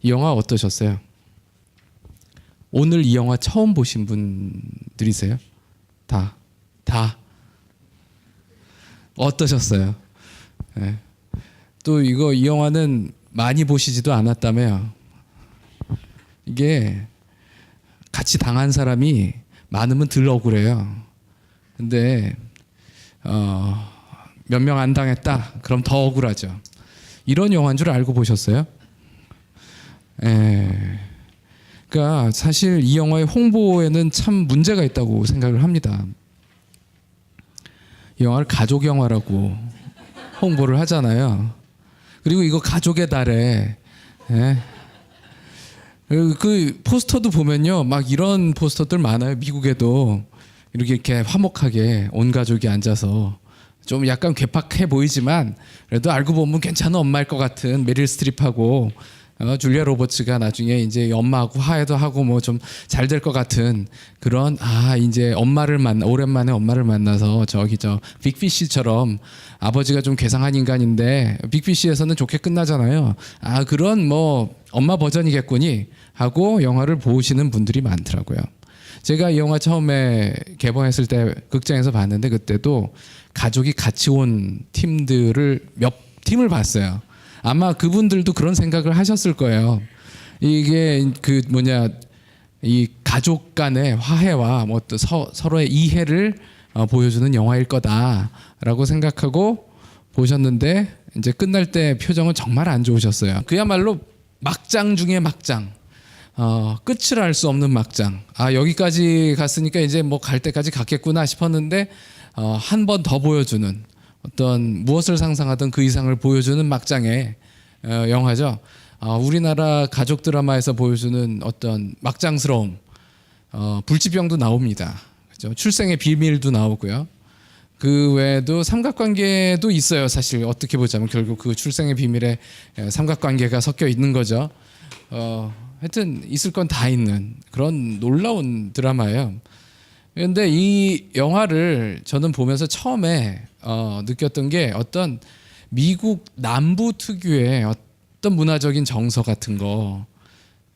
이 영화 어떠셨어요? 오늘 이 영화 처음 보신 분들이세요? 다 어떠셨어요? 네. 또 이 영화는 많이 보시지도 않았다며요. 이게 같이 당한 사람이 많으면 덜 억울해요. 근데 몇 명 안 당했다? 그럼 더 억울하죠. 이런 영화인 줄 알고 보셨어요? 그러니까 사실 이 영화의 홍보에는 참 문제가 있다고 생각을 합니다. 이 영화를 가족 영화라고 홍보를 하잖아요. 그리고 이거 가족의 달에 그 포스터도 보면요, 막 이런 포스터들 많아요. 미국에도 이렇게 화목하게 온 가족이 앉아서 좀 약간 괴팍해 보이지만 그래도 알고 보면 괜찮은 엄마일 것 같은 메릴 스트립하고 줄리아 로버츠가 나중에 이제 엄마하고 화해도 하고 뭐 좀 잘 될 것 같은 그런 이제 오랜만에 엄마를 만나서 저 빅피쉬처럼 아버지가 좀 괴상한 인간인데 빅피쉬에서는 좋게 끝나잖아요. 그런 뭐 엄마 버전이겠거니 하고 영화를 보시는 분들이 많더라고요. 제가 이 영화 처음에 개봉했을 때 극장에서 봤는데 그때도 가족이 같이 온 팀들을 몇 팀을 봤어요. 아마 그분들도 그런 생각을 하셨을 거예요. 이게 이 가족 간의 화해와 뭐 또 서로의 이해를 보여주는 영화일 거다라고 생각하고 보셨는데 이제 끝날 때 표정은 정말 안 좋으셨어요. 그야말로 막장 중에 막장. 끝을 알 수 없는 막장. 여기까지 갔으니까 이제 뭐 갈 때까지 갔겠구나 싶었는데 한 번 더 보여주는 어떤 무엇을 상상하던 그 이상을 보여주는 막장의 영화죠. 우리나라 가족 드라마에서 보여주는 어떤 막장스러움, 불치병도 나옵니다. 그렇죠? 출생의 비밀도 나오고요. 그 외에도 삼각관계도 있어요. 사실 어떻게 보자면 결국 그 출생의 비밀에 삼각관계가 섞여 있는 거죠. 하여튼 있을 건 다 있는 그런 놀라운 드라마예요. 그런데 이 영화를 저는 보면서 처음에 느꼈던 게 어떤 미국 남부 특유의 어떤 문화적인 정서 같은 거,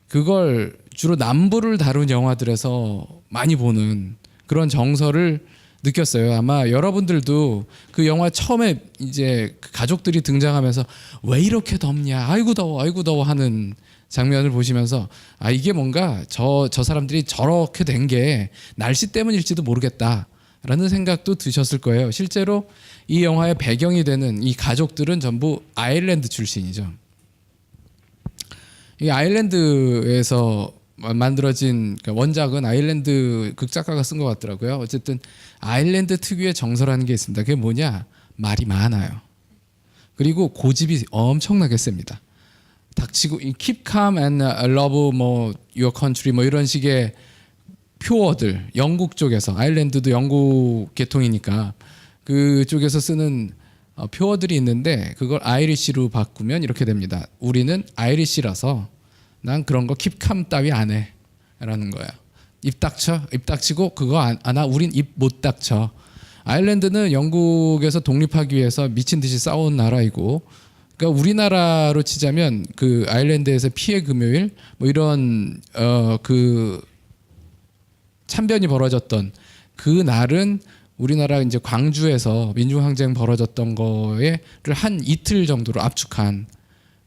그걸 주로 남부를 다룬 영화들에서 많이 보는 그런 정서를 느꼈어요. 아마 여러분들도 그 영화 처음에 이제 가족들이 등장하면서 왜 이렇게 덥냐, 아이고 더워 하는 장면을 보시면서 이게 뭔가 저 사람들이 저렇게 된 게 날씨 때문일지도 모르겠다라는 생각도 드셨을 거예요. 실제로 이 영화의 배경이 되는 이 가족들은 전부 아일랜드 출신이죠. 이 아일랜드에서 만들어진 원작은 아일랜드 극작가가 쓴 것 같더라고요. 어쨌든 아일랜드 특유의 정서라는 게 있습니다. 그게 뭐냐? 말이 많아요. 그리고 고집이 엄청나게 셉니다. 닥치고 keep calm and love 뭐 your country 뭐 이런 식의 표어들, 영국 쪽에서, 아일랜드도 영국 계통이니까 그쪽에서 쓰는 표어들이 있는데 그걸 아이리시로 바꾸면 이렇게 됩니다. 우리는 아이리시라서 난 그런 거 keep calm 따위 안 해 라는 거야. 입 닥치고 그거 안 하. 우린 입 못 닥쳐. 아일랜드는 영국에서 독립하기 위해서 미친 듯이 싸운 나라이고, 그러니까 우리나라로 치자면 그 아일랜드에서 피해 금요일 뭐 이런 그 참변이 벌어졌던 그 날은 우리나라 이제 광주에서 민중항쟁 벌어졌던 거에를 한 이틀 정도로 압축한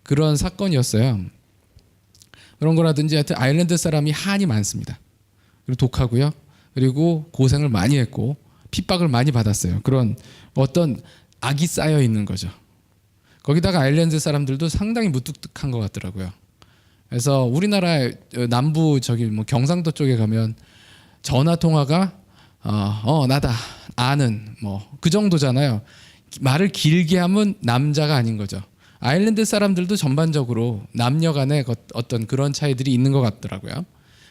그런 사건이었어요. 그런 거라든지 하여튼 아일랜드 사람이 한이 많습니다. 그리고 독하고요. 그리고 고생을 많이 했고 핍박을 많이 받았어요. 그런 어떤 악이 쌓여 있는 거죠. 거기다가 아일랜드 사람들도 상당히 무뚝뚝한 것 같더라고요. 그래서 우리나라 남부 뭐 경상도 쪽에 가면 전화 통화가 나다, 아는 뭐 그 정도잖아요. 말을 길게 하면 남자가 아닌 거죠. 아일랜드 사람들도 전반적으로 남녀 간의 어떤 그런 차이들이 있는 것 같더라고요.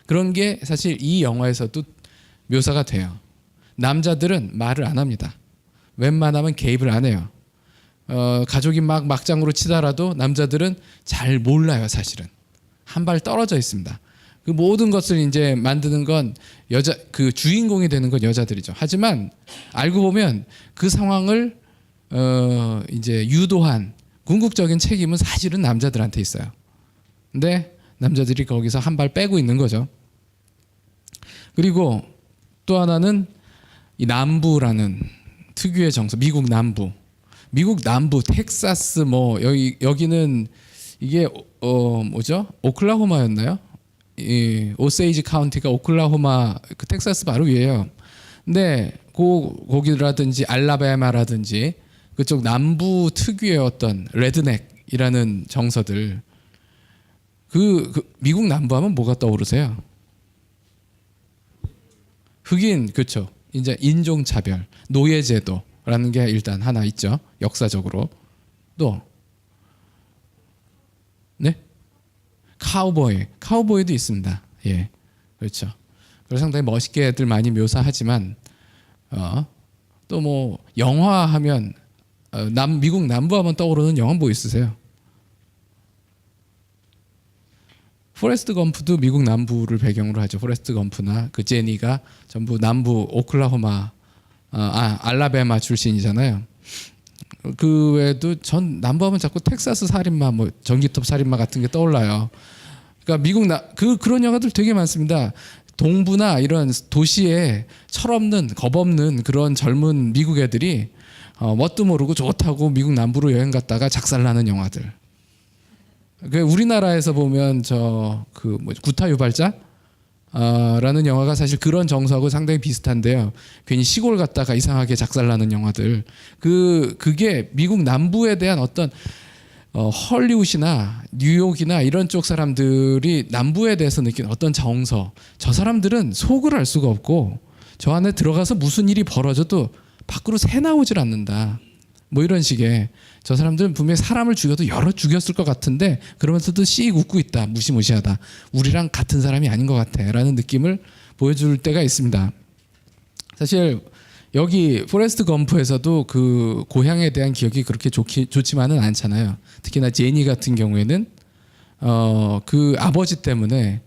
그런 게 사실 이 영화에서도 묘사가 돼요. 남자들은 말을 안 합니다. 웬만하면 개입을 안 해요. 가족이 막 막장으로 치더라도 남자들은 잘 몰라요. 사실은 한 발 떨어져 있습니다. 그 모든 것을 이제 만드는 건 그 주인공이 되는 건 여자들이죠. 하지만 알고 보면 그 상황을 이제 유도한 궁극적인 책임은 사실은 남자들한테 있어요. 근데 남자들이 거기서 한 발 빼고 있는 거죠. 그리고 또 하나는 이 남부라는 특유의 정서, 미국 남부 텍사스 뭐 여기는 이게 뭐죠? 오클라호마였나요? 이 오세이지 카운티가 오클라호마 그 텍사스 바로 위에요. 근데 거기라든지 알라바마라든지 그쪽 남부 특유의 어떤 레드넥이라는 정서들 그 미국 남부하면 뭐가 떠오르세요? 흑인 그렇죠. 이제 인종차별, 노예제도라는 게 일단 하나 있죠. 역사적으로 또 네? 카우보이도 있습니다. 예, 그렇죠. 그래서 상당히 멋있게 애들 많이 묘사하지만 또 뭐 영화 하면 미국 남부 하면 떠오르는 영화 뭐 있으세요? 포레스트 검프도 미국 남부를 배경으로 하죠. 포레스트 검프나 그 제니가 전부 남부 오클라호마, 알라바마 출신이잖아요. 그 외에도 전 남부하면 자꾸 텍사스 살인마, 뭐 전기톱 살인마 같은 게 떠올라요. 그러니까 미국 그런 영화들 되게 많습니다. 동부나 이런 도시에 철없는 겁 없는 그런 젊은 미국 애들이 뭣도 모르고 좋다고 미국 남부로 여행 갔다가 작살나는 영화들. 그 우리나라에서 보면 구타 유발자 라는 영화가 사실 그런 정서하고 상당히 비슷한데요. 괜히 시골 갔다가 이상하게 작살나는 영화들. 그게 미국 남부에 대한 어떤 헐리우드나 뉴욕이나 이런 쪽 사람들이 남부에 대해서 느끼는 어떤 정서. 저 사람들은 속을 알 수가 없고 저 안에 들어가서 무슨 일이 벌어져도 밖으로 새 나오질 않는다. 뭐 이런 식의 저 사람들은 분명히 사람을 죽여도 여러 죽였을 것 같은데 그러면서도 씩 웃고 있다. 무시무시하다. 우리랑 같은 사람이 아닌 것 같아 라는 느낌을 보여줄 때가 있습니다. 사실 여기 포레스트 검프에서도 그 고향에 대한 기억이 그렇게 좋지만은 않잖아요. 특히나 제니 같은 경우에는 그 아버지 때문에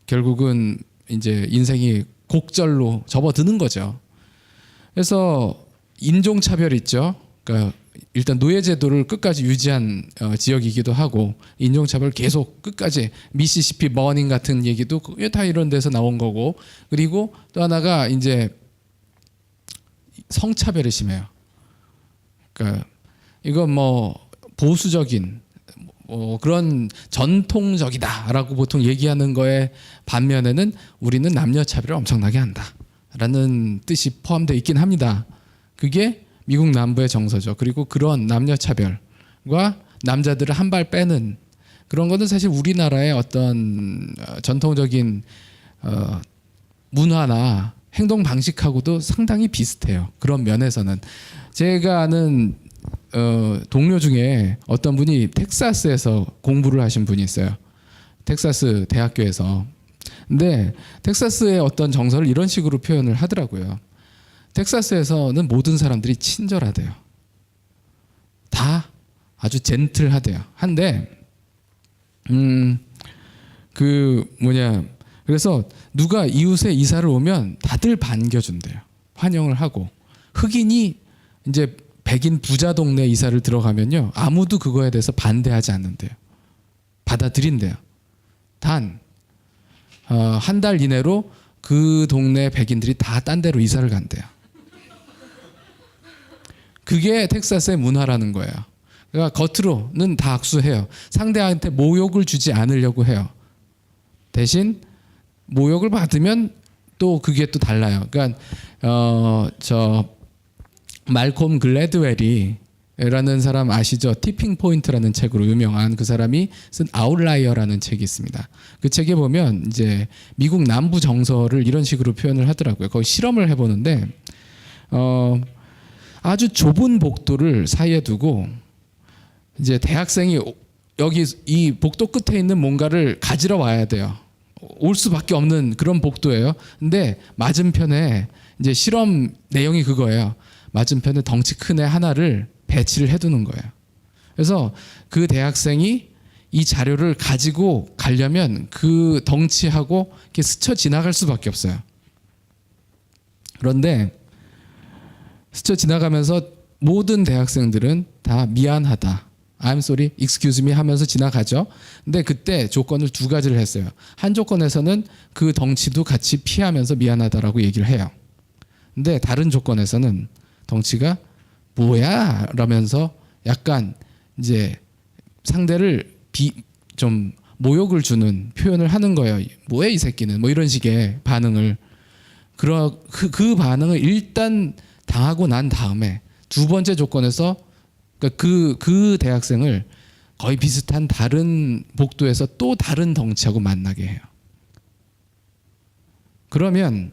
결국은 이제 인생이 곡절로 접어드는 거죠. 그래서 인종차별 있죠. 그러니까 일단 노예제도를 끝까지 유지한 지역이기도 하고 인종차별 계속 끝까지 미시시피 버닝 같은 얘기도 다 이런 데서 나온 거고 그리고 또 하나가 이제 성차별이 심해요. 그러니까 이건 뭐 보수적인 그런 전통적이다라고 보통 얘기하는 거에 반면에는 우리는 남녀차별을 엄청나게 한다라는 뜻이 포함되어 있긴 합니다. 그게 미국 남부의 정서죠. 그리고 그런 남녀차별과 남자들을 한 발 빼는 그런 것은 사실 우리나라의 어떤 전통적인 문화나 행동 방식하고도 상당히 비슷해요. 그런 면에서는 제가 아는 동료 중에 어떤 분이 텍사스에서 공부를 하신 분이 있어요. 텍사스 대학교에서. 근데 텍사스의 어떤 정서를 이런 식으로 표현을 하더라고요. 텍사스에서는 모든 사람들이 친절하대요. 다 아주 젠틀하대요. 한데 그래서 누가 이웃에 이사를 오면 다들 반겨준대요. 환영을 하고 흑인이 이제 백인 부자 동네 이사를 들어가면요 아무도 그거에 대해서 반대하지 않는데요. 받아들인대요. 단 한 달 이내로 그 동네 백인들이 다 딴 데로 이사를 간대요. 그게 텍사스의 문화라는 거예요. 그러니까 겉으로는 다 악수해요. 상대한테 모욕을 주지 않으려고 해요. 대신 모욕을 받으면 또 그게 또 달라요. 그러니까 말콤 글래드웰이라는 사람 아시죠? 티핑 포인트라는 책으로 유명한 그 사람이 쓴 아웃라이어라는 책이 있습니다. 그 책에 보면 이제 미국 남부 정서를 이런 식으로 표현을 하더라고요. 거기 실험을 해보는데 아주 좁은 복도를 사이에 두고 이제 대학생이 여기 이 복도 끝에 있는 뭔가를 가지러 와야 돼요. 올 수밖에 없는 그런 복도예요. 근데 맞은편에 이제 실험 내용이 그거예요. 맞은편에 덩치 큰 애 하나를 배치를 해두는 거예요. 그래서 그 대학생이 이 자료를 가지고 가려면 그 덩치하고 이렇게 스쳐 지나갈 수밖에 없어요. 그런데 스쳐 지나가면서 모든 대학생들은 다 미안하다, I'm sorry, excuse me 하면서 지나가죠. 근데 그때 조건을 두 가지를 했어요. 한 조건에서는 그 덩치도 같이 피하면서 미안하다라고 얘기를 해요. 근데 다른 조건에서는 덩치가 뭐야? 라면서 약간 이제 상대를 좀 모욕을 주는 표현을 하는 거예요. 뭐야 이 새끼는, 뭐 이런 식의 반응을. 그 반응을 일단 당하고 난 다음에 두 번째 조건에서 그 대학생을 거의 비슷한 다른 복도에서 또 다른 덩치하고 만나게 해요. 그러면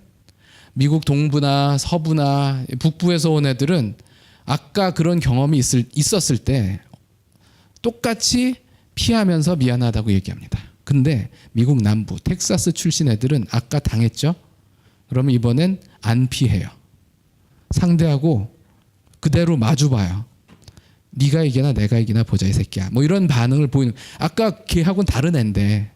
미국 동부나 서부나 북부에서 온 애들은 아까 그런 경험이 있었을 때 똑같이 피하면서 미안하다고 얘기합니다. 근데 미국 남부 텍사스 출신 애들은 아까 당했죠? 그러면 이번엔 안 피해요. 상대하고 그대로 마주봐요. 네가 이기나 내가 이기나 보자 이 새끼야. 뭐 이런 반응을 보이는. 아까 걔하고는 다른 애인데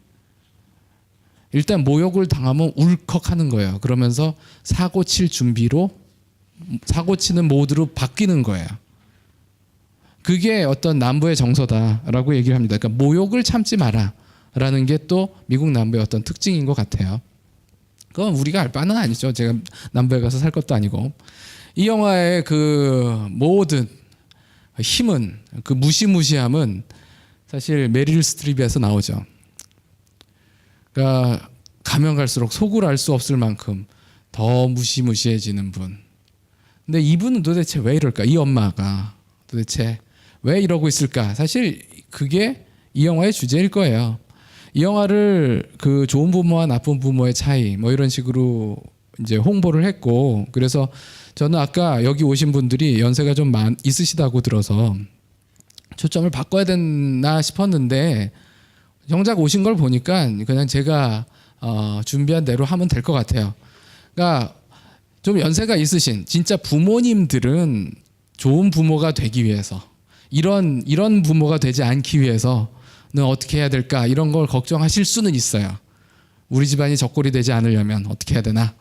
일단 모욕을 당하면 울컥하는 거예요. 그러면서 사고 칠 준비로, 사고 치는 모드로 바뀌는 거예요. 그게 어떤 남부의 정서다라고 얘기를 합니다. 그러니까 모욕을 참지 마라라는 게 또 미국 남부의 어떤 특징인 것 같아요. 그건 우리가 알 바는 아니죠. 제가 남부에 가서 살 것도 아니고. 이 영화의 그 모든 힘은, 그 무시무시함은 사실 메릴 스트립에서 나오죠. 그러니까 가면 갈수록 속을 알 수 없을 만큼 더 무시무시해지는 분. 근데 이분은 도대체 왜 이럴까? 이 엄마가 도대체 왜 이러고 있을까? 사실 그게 이 영화의 주제일 거예요. 이 영화를 그 좋은 부모와 나쁜 부모의 차이 뭐 이런 식으로 이제 홍보를 했고, 그래서 저는 아까 여기 오신 분들이 연세가 좀 있으시다고 들어서 초점을 바꿔야 되나 싶었는데 정작 오신 걸 보니까 그냥 제가 준비한 대로 하면 될 것 같아요. 그러니까 좀 연세가 있으신 진짜 부모님들은 좋은 부모가 되기 위해서, 이런 부모가 되지 않기 위해서는 어떻게 해야 될까, 이런 걸 걱정하실 수는 있어요. 우리 집안이 적골이 되지 않으려면 어떻게 해야 되나.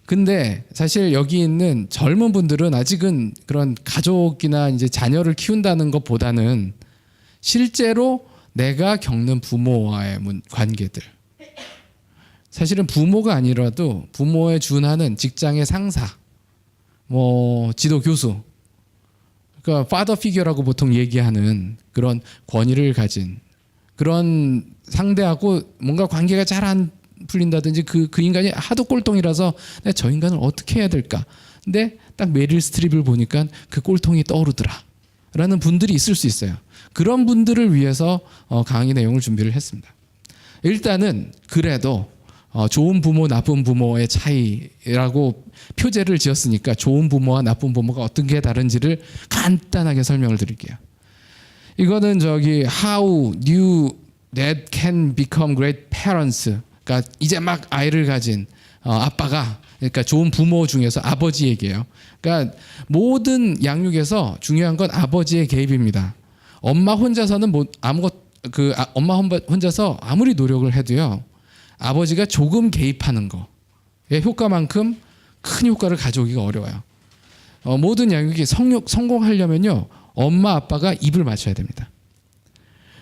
근데 사실 여기 있는 젊은 분들은 아직은 그런 가족이나 이제 자녀를 키운다는 것보다는 실제로 내가 겪는 부모와의 관계들, 사실은 부모가 아니라도 부모에 준하는 직장의 상사, 뭐 지도 교수, 그러니까 파더 피겨라고 보통 얘기하는 그런 권위를 가진 그런 상대하고 뭔가 관계가 잘 안 풀린다든지 그 인간이 하도 꼴통이라서 내가 저 인간을 어떻게 해야 될까. 근데 딱 메릴 스트립을 보니까 그 꼴통이 떠오르더라 라는 분들이 있을 수 있어요. 그런 분들을 위해서 강의 내용을 준비를 했습니다. 일단은 그래도 좋은 부모 나쁜 부모의 차이라고 표제를 지었으니까 좋은 부모와 나쁜 부모가 어떤 게 다른지를 간단하게 설명을 드릴게요. 이거는 저기 How New That Can Become Great Parents, 그러니까 이제 막 아이를 가진 아빠가, 그러니까 좋은 부모 중에서 아버지 얘기예요. 그러니까 모든 양육에서 중요한 건 아버지의 개입입니다. 엄마 혼자서는 엄마 혼자서 아무리 노력을 해도요, 아버지가 조금 개입하는 거의 효과만큼 큰 효과를 가져오기가 어려워요. 모든 양육이 성공하려면요, 엄마 아빠가 입을 맞춰야 됩니다.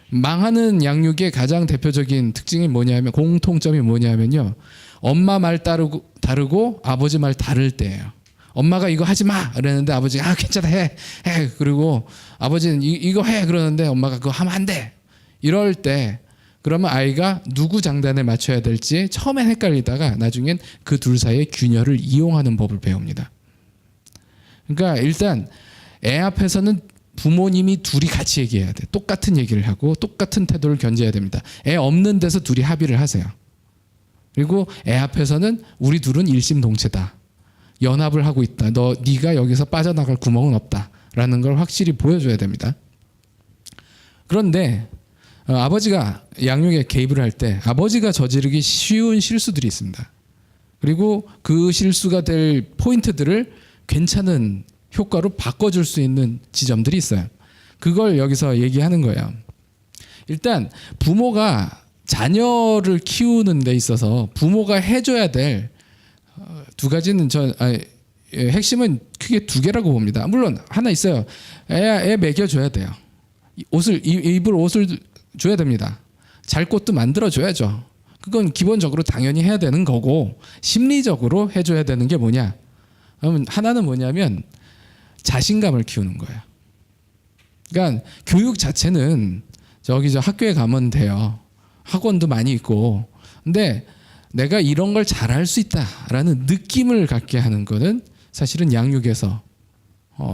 망하는 양육의 가장 대표적인 특징이 뭐냐면, 공통점이 뭐냐면요, 엄마 말 다르고 아버지 말 다를 때예요. 엄마가 이거 하지 마 그랬는데 아버지가 괜찮아 해. 그리고 아버지는 이거 해 그러는데 엄마가 그거 하면 안 돼. 이럴 때 그러면 아이가 누구 장단에 맞춰야 될지 처음엔 헷갈리다가 나중엔 그 둘 사이의 균열을 이용하는 법을 배웁니다. 그러니까 일단 애 앞에서는 부모님이 둘이 같이 얘기해야 돼. 똑같은 얘기를 하고 똑같은 태도를 견제해야 됩니다. 애 없는 데서 둘이 합의를 하세요. 그리고 애 앞에서는 우리 둘은 일심동체다. 연합을 하고 있다. 네가 여기서 빠져나갈 구멍은 없다라는 걸 확실히 보여줘야 됩니다. 그런데 아버지가 양육에 개입을 할 때 아버지가 저지르기 쉬운 실수들이 있습니다. 그리고 그 실수가 될 포인트들을 괜찮은 효과로 바꿔줄 수 있는 지점들이 있어요. 그걸 여기서 얘기하는 거예요. 일단 부모가 자녀를 키우는 데 있어서 부모가 해줘야 될 두 가지는 핵심은 크게 두 개라고 봅니다. 물론 하나 있어요. 애 먹여줘야 돼요. 입을 옷을 줘야 됩니다. 잘 곳도 만들어 줘야죠. 그건 기본적으로 당연히 해야 되는 거고, 심리적으로 해줘야 되는 게 뭐냐? 그러면 하나는 뭐냐면 자신감을 키우는 거예요. 그러니까 교육 자체는 저기 저 학교에 가면 돼요. 학원도 많이 있고. 근데 내가 이런 걸 잘할 수 있다라는 느낌을 갖게 하는 거는 사실은 양육에서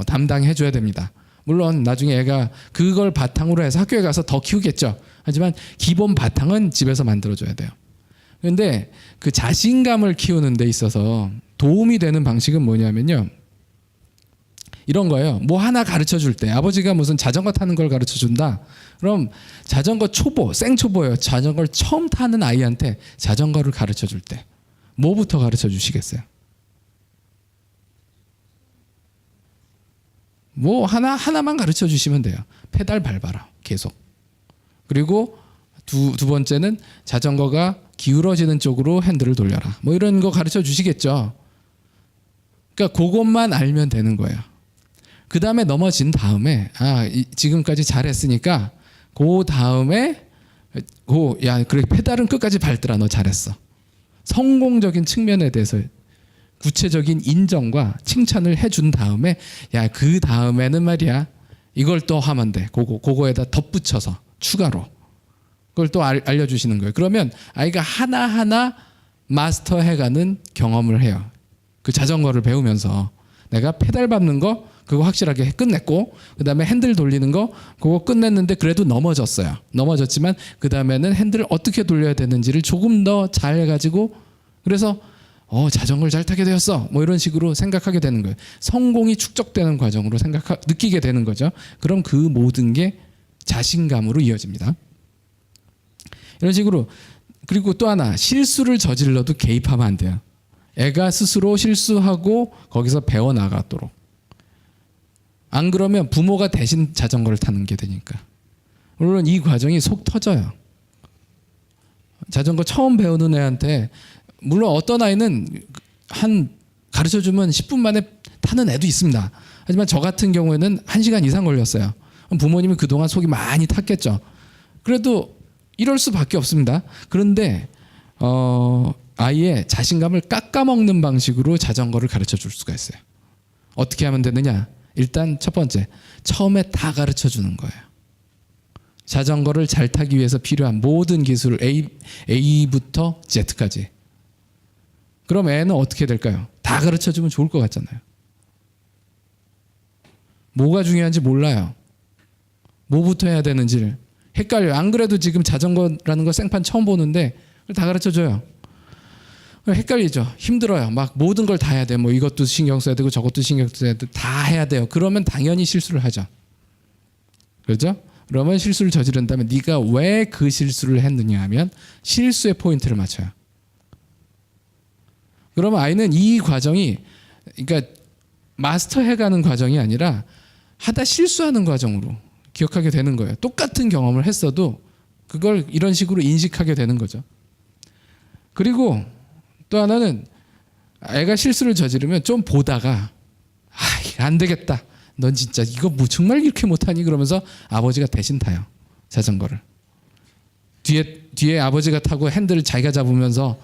담당해 줘야 됩니다. 물론 나중에 애가 그걸 바탕으로 해서 학교에 가서 더 키우겠죠. 하지만 기본 바탕은 집에서 만들어 줘야 돼요. 그런데 그 자신감을 키우는 데 있어서 도움이 되는 방식은 뭐냐면요. 이런 거예요. 뭐 하나 가르쳐 줄 때 아버지가 무슨 자전거 타는 걸 가르쳐 준다. 그럼 자전거 초보, 생초보예요. 자전거를 처음 타는 아이한테 자전거를 가르쳐 줄 때 뭐부터 가르쳐 주시겠어요? 뭐 하나만 가르쳐 주시면 돼요. 페달 밟아라. 계속. 그리고 두 번째는 자전거가 기울어지는 쪽으로 핸들을 돌려라. 뭐 이런 거 가르쳐 주시겠죠. 그러니까 그것만 알면 되는 거예요. 그 다음에 넘어진 다음에 지금까지 잘했으니까 그 다음에 야 그래 페달은 끝까지 밟더라. 너 잘했어. 성공적인 측면에 대해서 구체적인 인정과 칭찬을 해준 다음에 야 그 다음에는 말이야 이걸 또 하면 돼. 그거에다 덧붙여서 추가로 그걸 또 알려주시는 거예요. 그러면 아이가 하나하나 마스터해가는 경험을 해요. 그 자전거를 배우면서 내가 페달 밟는 거 그거 확실하게 끝냈고, 그 다음에 핸들 돌리는 거 그거 끝냈는데 그래도 넘어졌어요. 넘어졌지만 그 다음에는 핸들을 어떻게 돌려야 되는지를 조금 더 잘 해가지고 그래서 자전거를 잘 타게 되었어. 뭐 이런 식으로 생각하게 되는 거예요. 성공이 축적되는 과정으로 느끼게 되는 거죠. 그럼 그 모든 게 자신감으로 이어집니다. 이런 식으로. 그리고 또 하나, 실수를 저질러도 개입하면 안 돼요. 애가 스스로 실수하고 거기서 배워나가도록. 안 그러면 부모가 대신 자전거를 타는 게 되니까. 물론 이 과정이 속 터져요. 자전거 처음 배우는 애한테 물론 어떤 아이는 가르쳐주면 10분 만에 타는 애도 있습니다. 하지만 저 같은 경우에는 1시간 이상 걸렸어요. 부모님이 그동안 속이 많이 탔겠죠. 그래도 이럴 수밖에 없습니다. 그런데 아이의 자신감을 깎아먹는 방식으로 자전거를 가르쳐 줄 수가 있어요. 어떻게 하면 되느냐? 일단 첫 번째, 처음에 다 가르쳐 주는 거예요. 자전거를 잘 타기 위해서 필요한 모든 기술을 A부터 Z까지. 그럼 애는 어떻게 될까요? 다 가르쳐 주면 좋을 것 같잖아요. 뭐가 중요한지 몰라요. 뭐부터 해야 되는지를 헷갈려요. 안 그래도 지금 자전거라는 거 생판 처음 보는데 다 가르쳐 줘요. 헷갈리죠. 힘들어요. 막 모든 걸 다 해야 돼. 뭐 이것도 신경 써야 되고 저것도 신경 써야 되고 다 해야 돼요. 그러면 당연히 실수를 하죠. 그렇죠? 그러면 실수를 저지른다면 네가 왜 그 실수를 했느냐 하면 실수의 포인트를 맞춰요. 그러면 아이는 이 과정이 그러니까 마스터해가는 과정이 아니라 하다 실수하는 과정으로 기억하게 되는 거예요. 똑같은 경험을 했어도 그걸 이런 식으로 인식하게 되는 거죠. 그리고 또 하나는 애가 실수를 저지르면 좀 보다가 안 되겠다. 넌 진짜 이거 뭐 정말 이렇게 못하니? 그러면서 아버지가 대신 타요. 자전거를. 뒤에 아버지가 타고 핸들을 자기가 잡으면서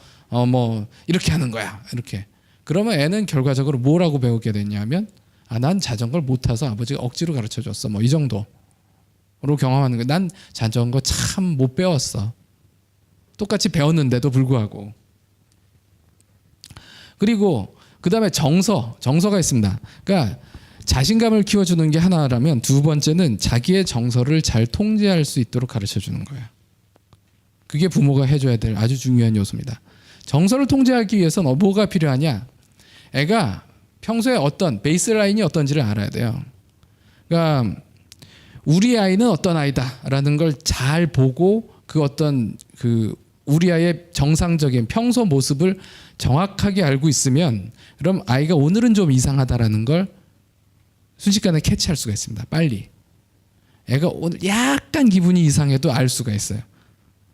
뭐 이렇게 하는 거야. 이렇게. 그러면 애는 결과적으로 뭐라고 배우게 됐냐면 난 자전거를 못 타서 아버지가 억지로 가르쳐 줬어. 뭐 이 정도로 경험하는 거야. 난 자전거 참 못 배웠어. 똑같이 배웠는데도 불구하고. 그리고 그 다음에 정서가 있습니다. 그러니까 자신감을 키워주는 게 하나라면 두 번째는 자기의 정서를 잘 통제할 수 있도록 가르쳐주는 거예요. 그게 부모가 해줘야 될 아주 중요한 요소입니다. 정서를 통제하기 위해서는 뭐가 필요하냐? 애가 평소에 어떤 베이스라인이 어떤지를 알아야 돼요. 그러니까 우리 아이는 어떤 아이다라는 걸 잘 보고 우리 아이의 정상적인 평소 모습을 정확하게 알고 있으면 그럼 아이가 오늘은 좀 이상하다라는 걸 순식간에 캐치할 수가 있습니다. 빨리. 애가 오늘 약간 기분이 이상해도 알 수가 있어요.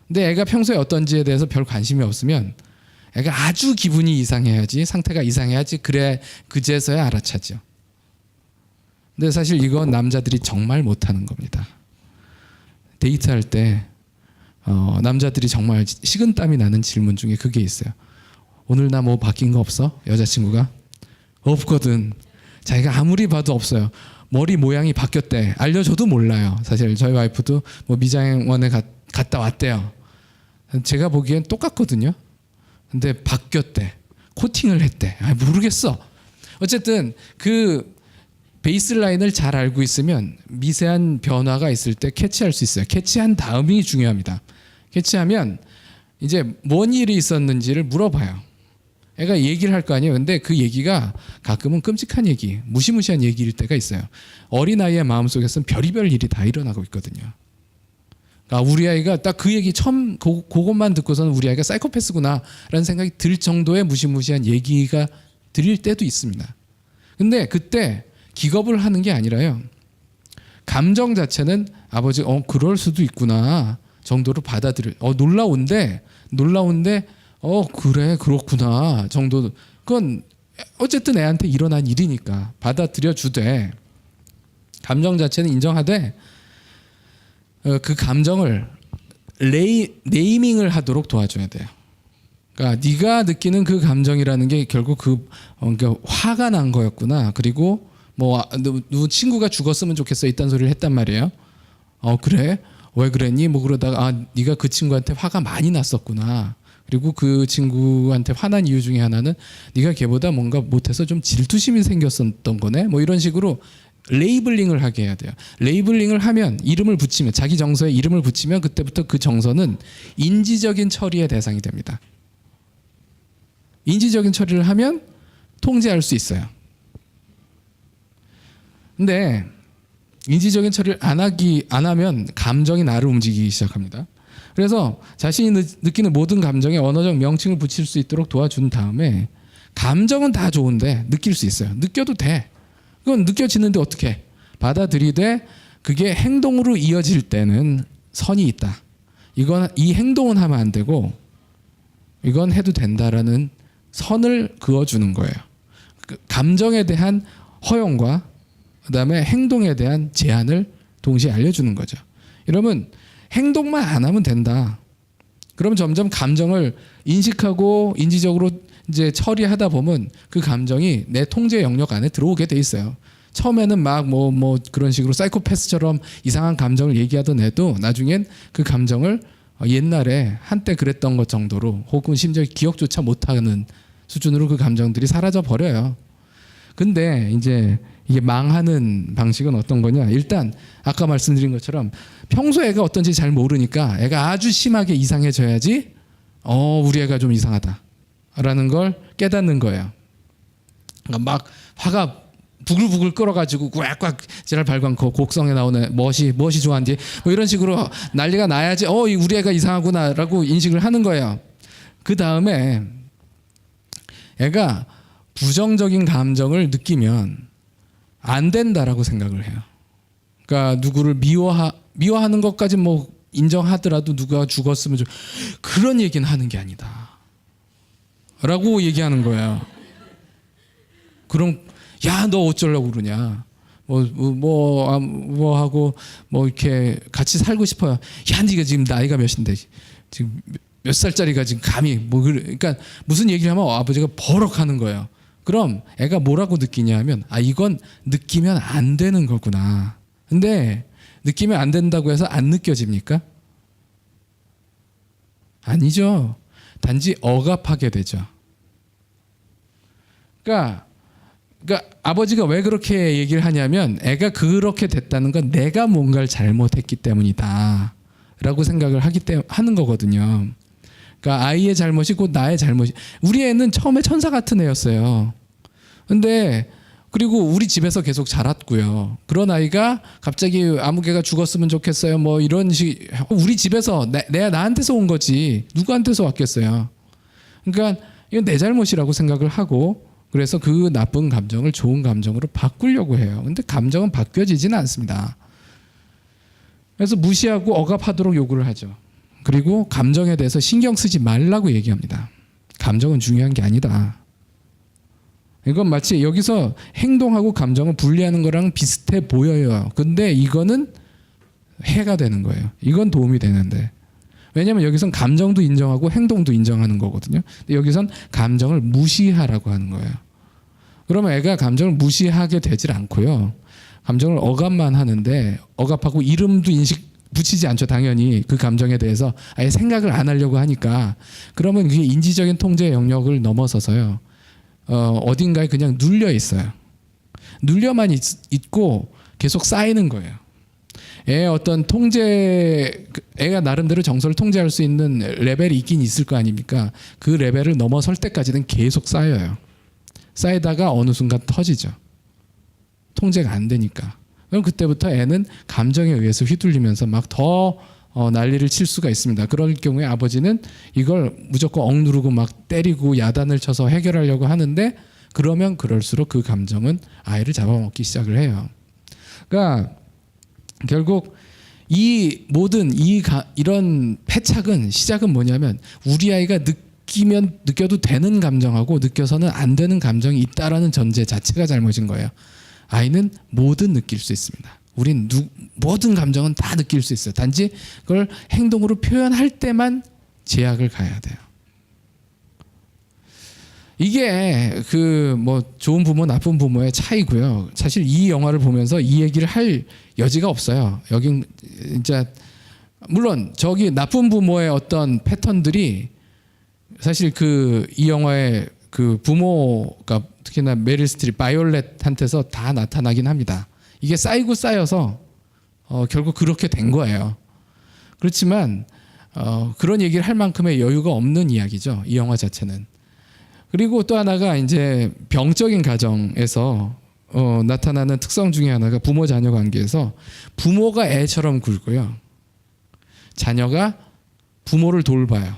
근데 애가 평소에 어떤지에 대해서 별 관심이 없으면 애가 아주 기분이 이상해야지, 상태가 이상해야지 그래 그제서야 알아차죠. 근데 사실 이건 남자들이 정말 못하는 겁니다. 데이트할 때 남자들이 정말 식은땀이 나는 질문 중에 그게 있어요. 오늘 나 뭐 바뀐 거 없어? 여자친구가? 없거든. 자기가 아무리 봐도 없어요. 머리 모양이 바뀌었대. 알려줘도 몰라요. 사실 저희 와이프도 뭐 미장원에 갔다 왔대요. 제가 보기엔 똑같거든요. 근데 바뀌었대. 코팅을 했대. 모르겠어. 어쨌든 그 베이스라인을 잘 알고 있으면 미세한 변화가 있을 때 캐치할 수 있어요. 캐치한 다음이 중요합니다. 캐치하면 이제 뭔 일이 있었는지를 물어봐요. 애가 얘기를 할 거 아니에요. 근데 그 얘기가 가끔은 끔찍한 얘기, 무시무시한 얘기일 때가 있어요. 어린아이의 마음속에서는 별의별 일이 다 일어나고 있거든요. 그러니까 우리 아이가 딱 그 얘기 처음 그것만 듣고서는 우리 아이가 사이코패스구나라는 생각이 들 정도의 무시무시한 얘기가 들릴 때도 있습니다. 근데 그때 기겁을 하는 게 아니라요. 감정 자체는 아버지 그럴 수도 있구나 정도로 받아들여. 놀라운데 그래 그렇구나 정도. 그건 어쨌든 애한테 일어난 일이니까 받아들여 주되 감정 자체는 인정하되 그 감정을 네이밍을 하도록 도와줘야 돼요. 그러니까 네가 느끼는 그 감정이라는 게 결국 그러니까 화가 난 거였구나. 그리고 뭐 누구 친구가 죽었으면 좋겠어 이딴 소리를 했단 말이에요. 그래? 왜 그랬니? 뭐 그러다가 네가 그 친구한테 화가 많이 났었구나. 그리고 그 친구한테 화난 이유 중에 하나는 네가 걔보다 뭔가 못해서 좀 질투심이 생겼었던 거네. 뭐 이런 식으로 레이블링을 하게 해야 돼요. 레이블링을 하면 이름을 붙이면 자기 정서에 이름을 붙이면 그때부터 그 정서는 인지적인 처리의 대상이 됩니다. 인지적인 처리를 하면 통제할 수 있어요. 근데 인지적인 처리를 안 하면 감정이 나를 움직이기 시작합니다. 그래서 자신이 느끼는 모든 감정에 언어적 명칭을 붙일 수 있도록 도와준 다음에 감정은 다 좋은데 느낄 수 있어요. 느껴도 돼. 그건 느껴지는데 어떻게 받아들이되 그게 행동으로 이어질 때는 선이 있다. 이 행동은 하면 안 되고 이건 해도 된다라는 선을 그어주는 거예요. 감정에 대한 허용과 그다음에 행동에 대한 제한을 동시에 알려주는 거죠. 이러면 행동만 안 하면 된다. 그럼 점점 감정을 인식하고 인지적으로 이제 처리하다 보면 그 감정이 내 통제 영역 안에 들어오게 돼 있어요. 처음에는 막 뭐 그런 식으로 사이코패스처럼 이상한 감정을 얘기하던 애도 나중엔 그 감정을 옛날에 한때 그랬던 것 정도로 혹은 심지어 기억조차 못하는 수준으로 그 감정들이 사라져 버려요. 근데 이제 이게 망하는 방식은 어떤 거냐? 일단 아까 말씀드린 것처럼 평소 애가 어떤지 잘 모르니까 애가 아주 심하게 이상해져야지 우리 애가 좀 이상하다라는 걸 깨닫는 거예요. 그러니까 막 화가 부글부글 끓어가지고 꽉꽉 지랄 발광코 곡성에 나오는 멋이 좋아한지 뭐 이런 식으로 난리가 나야지 우리 애가 이상하구나라고 인식을 하는 거예요. 그 다음에 애가 부정적인 감정을 느끼면 안 된다라고 생각을 해요. 그러니까 누구를 미워하는 것까지 뭐 인정하더라도 누가 죽었으면 그런 얘기는 하는 게 아니다 라고 얘기하는 거예요. 그럼 야 너 어쩌려고 그러냐 뭐 하고 뭐 이렇게 같이 살고 싶어요. 야 네가 지금 나이가 몇인데 지금 몇 살짜리가 지금 감히 그러니까 무슨 얘기를 하면 아버지가 버럭하는 거예요. 그럼 애가 뭐라고 느끼냐 하면 이건 느끼면 안 되는 거구나. 근데 느끼면 안 된다고 해서 안 느껴집니까? 아니죠. 단지 억압하게 되죠. 그러니까 아버지가 왜 그렇게 얘기를 하냐면 애가 그렇게 됐다는 건 내가 뭔가를 잘못했기 때문이다 라고 생각을 하는 거거든요. 그러니까 아이의 잘못이 곧 나의 잘못이. 우리 애는 처음에 천사 같은 애였어요. 근데 그리고 우리 집에서 계속 자랐고요. 그런 아이가 갑자기 아무개가 죽었으면 좋겠어요. 뭐 이런 식. 우리 집에서 나한테서 온 거지 누구한테서 왔겠어요. 그러니까 이건 내 잘못이라고 생각을 하고 그래서 그 나쁜 감정을 좋은 감정으로 바꾸려고 해요. 근데 감정은 바뀌어지지는 않습니다. 그래서 무시하고 억압하도록 요구를 하죠. 그리고 감정에 대해서 신경 쓰지 말라고 얘기합니다. 감정은 중요한 게 아니다. 이건 마치 여기서 행동하고 감정을 분리하는 거랑 비슷해 보여요. 근데 이거는 해가 되는 거예요. 이건 도움이 되는데. 왜냐하면 여기선 감정도 인정하고 행동도 인정하는 거거든요. 근데 여기선 감정을 무시하라고 하는 거예요. 그러면 애가 감정을 무시하게 되질 않고요. 감정을 억압만 하는데, 억압하고 이름도 붙이지 않죠. 당연히 그 감정에 대해서 아예 생각을 안 하려고 하니까. 그러면 그게 인지적인 통제 영역을 넘어서서요. 어딘가에 그냥 눌려 있어요. 눌려만 있고 계속 쌓이는 거예요. 애의 어떤 애가 나름대로 정서를 통제할 수 있는 레벨이 있긴 있을 거 아닙니까? 그 레벨을 넘어설 때까지는 계속 쌓여요. 쌓이다가 어느 순간 터지죠. 통제가 안 되니까. 그럼 그때부터 애는 감정에 의해서 휘둘리면서 막 더 난리를 칠 수가 있습니다. 그럴 경우에 아버지는 이걸 무조건 억누르고 막 때리고 야단을 쳐서 해결하려고 하는데, 그러면 그럴수록 그 감정은 아이를 잡아먹기 시작을 해요. 그러니까 결국 이 모든 이런 패착은 시작은 뭐냐면, 우리 아이가 느껴도 되는 감정하고 느껴서는 안 되는 감정이 있다라는 전제 자체가 잘못인 거예요. 아이는 뭐든 느낄 수 있습니다. 우린 모든 감정은 다 느낄 수 있어요. 단지 그걸 행동으로 표현할 때만 제약을 가야 돼요. 이게 좋은 부모 나쁜 부모의 차이고요. 사실 이 영화를 보면서 이 얘기를 할 여지가 없어요. 여긴 진짜 물론 저기 나쁜 부모의 어떤 패턴들이 사실 이 영화의 그 부모가 특히나 메릴 스트립, 바이올렛한테서 다 나타나긴 합니다. 이게 쌓이고 쌓여서 결국 그렇게 된 거예요. 그렇지만 그런 얘기를 할 만큼의 여유가 없는 이야기죠. 이 영화 자체는. 그리고 또 하나가 이제 병적인 가정에서 나타나는 특성 중에 하나가 부모 자녀 관계에서 부모가 애처럼 굴고요. 자녀가 부모를 돌봐요.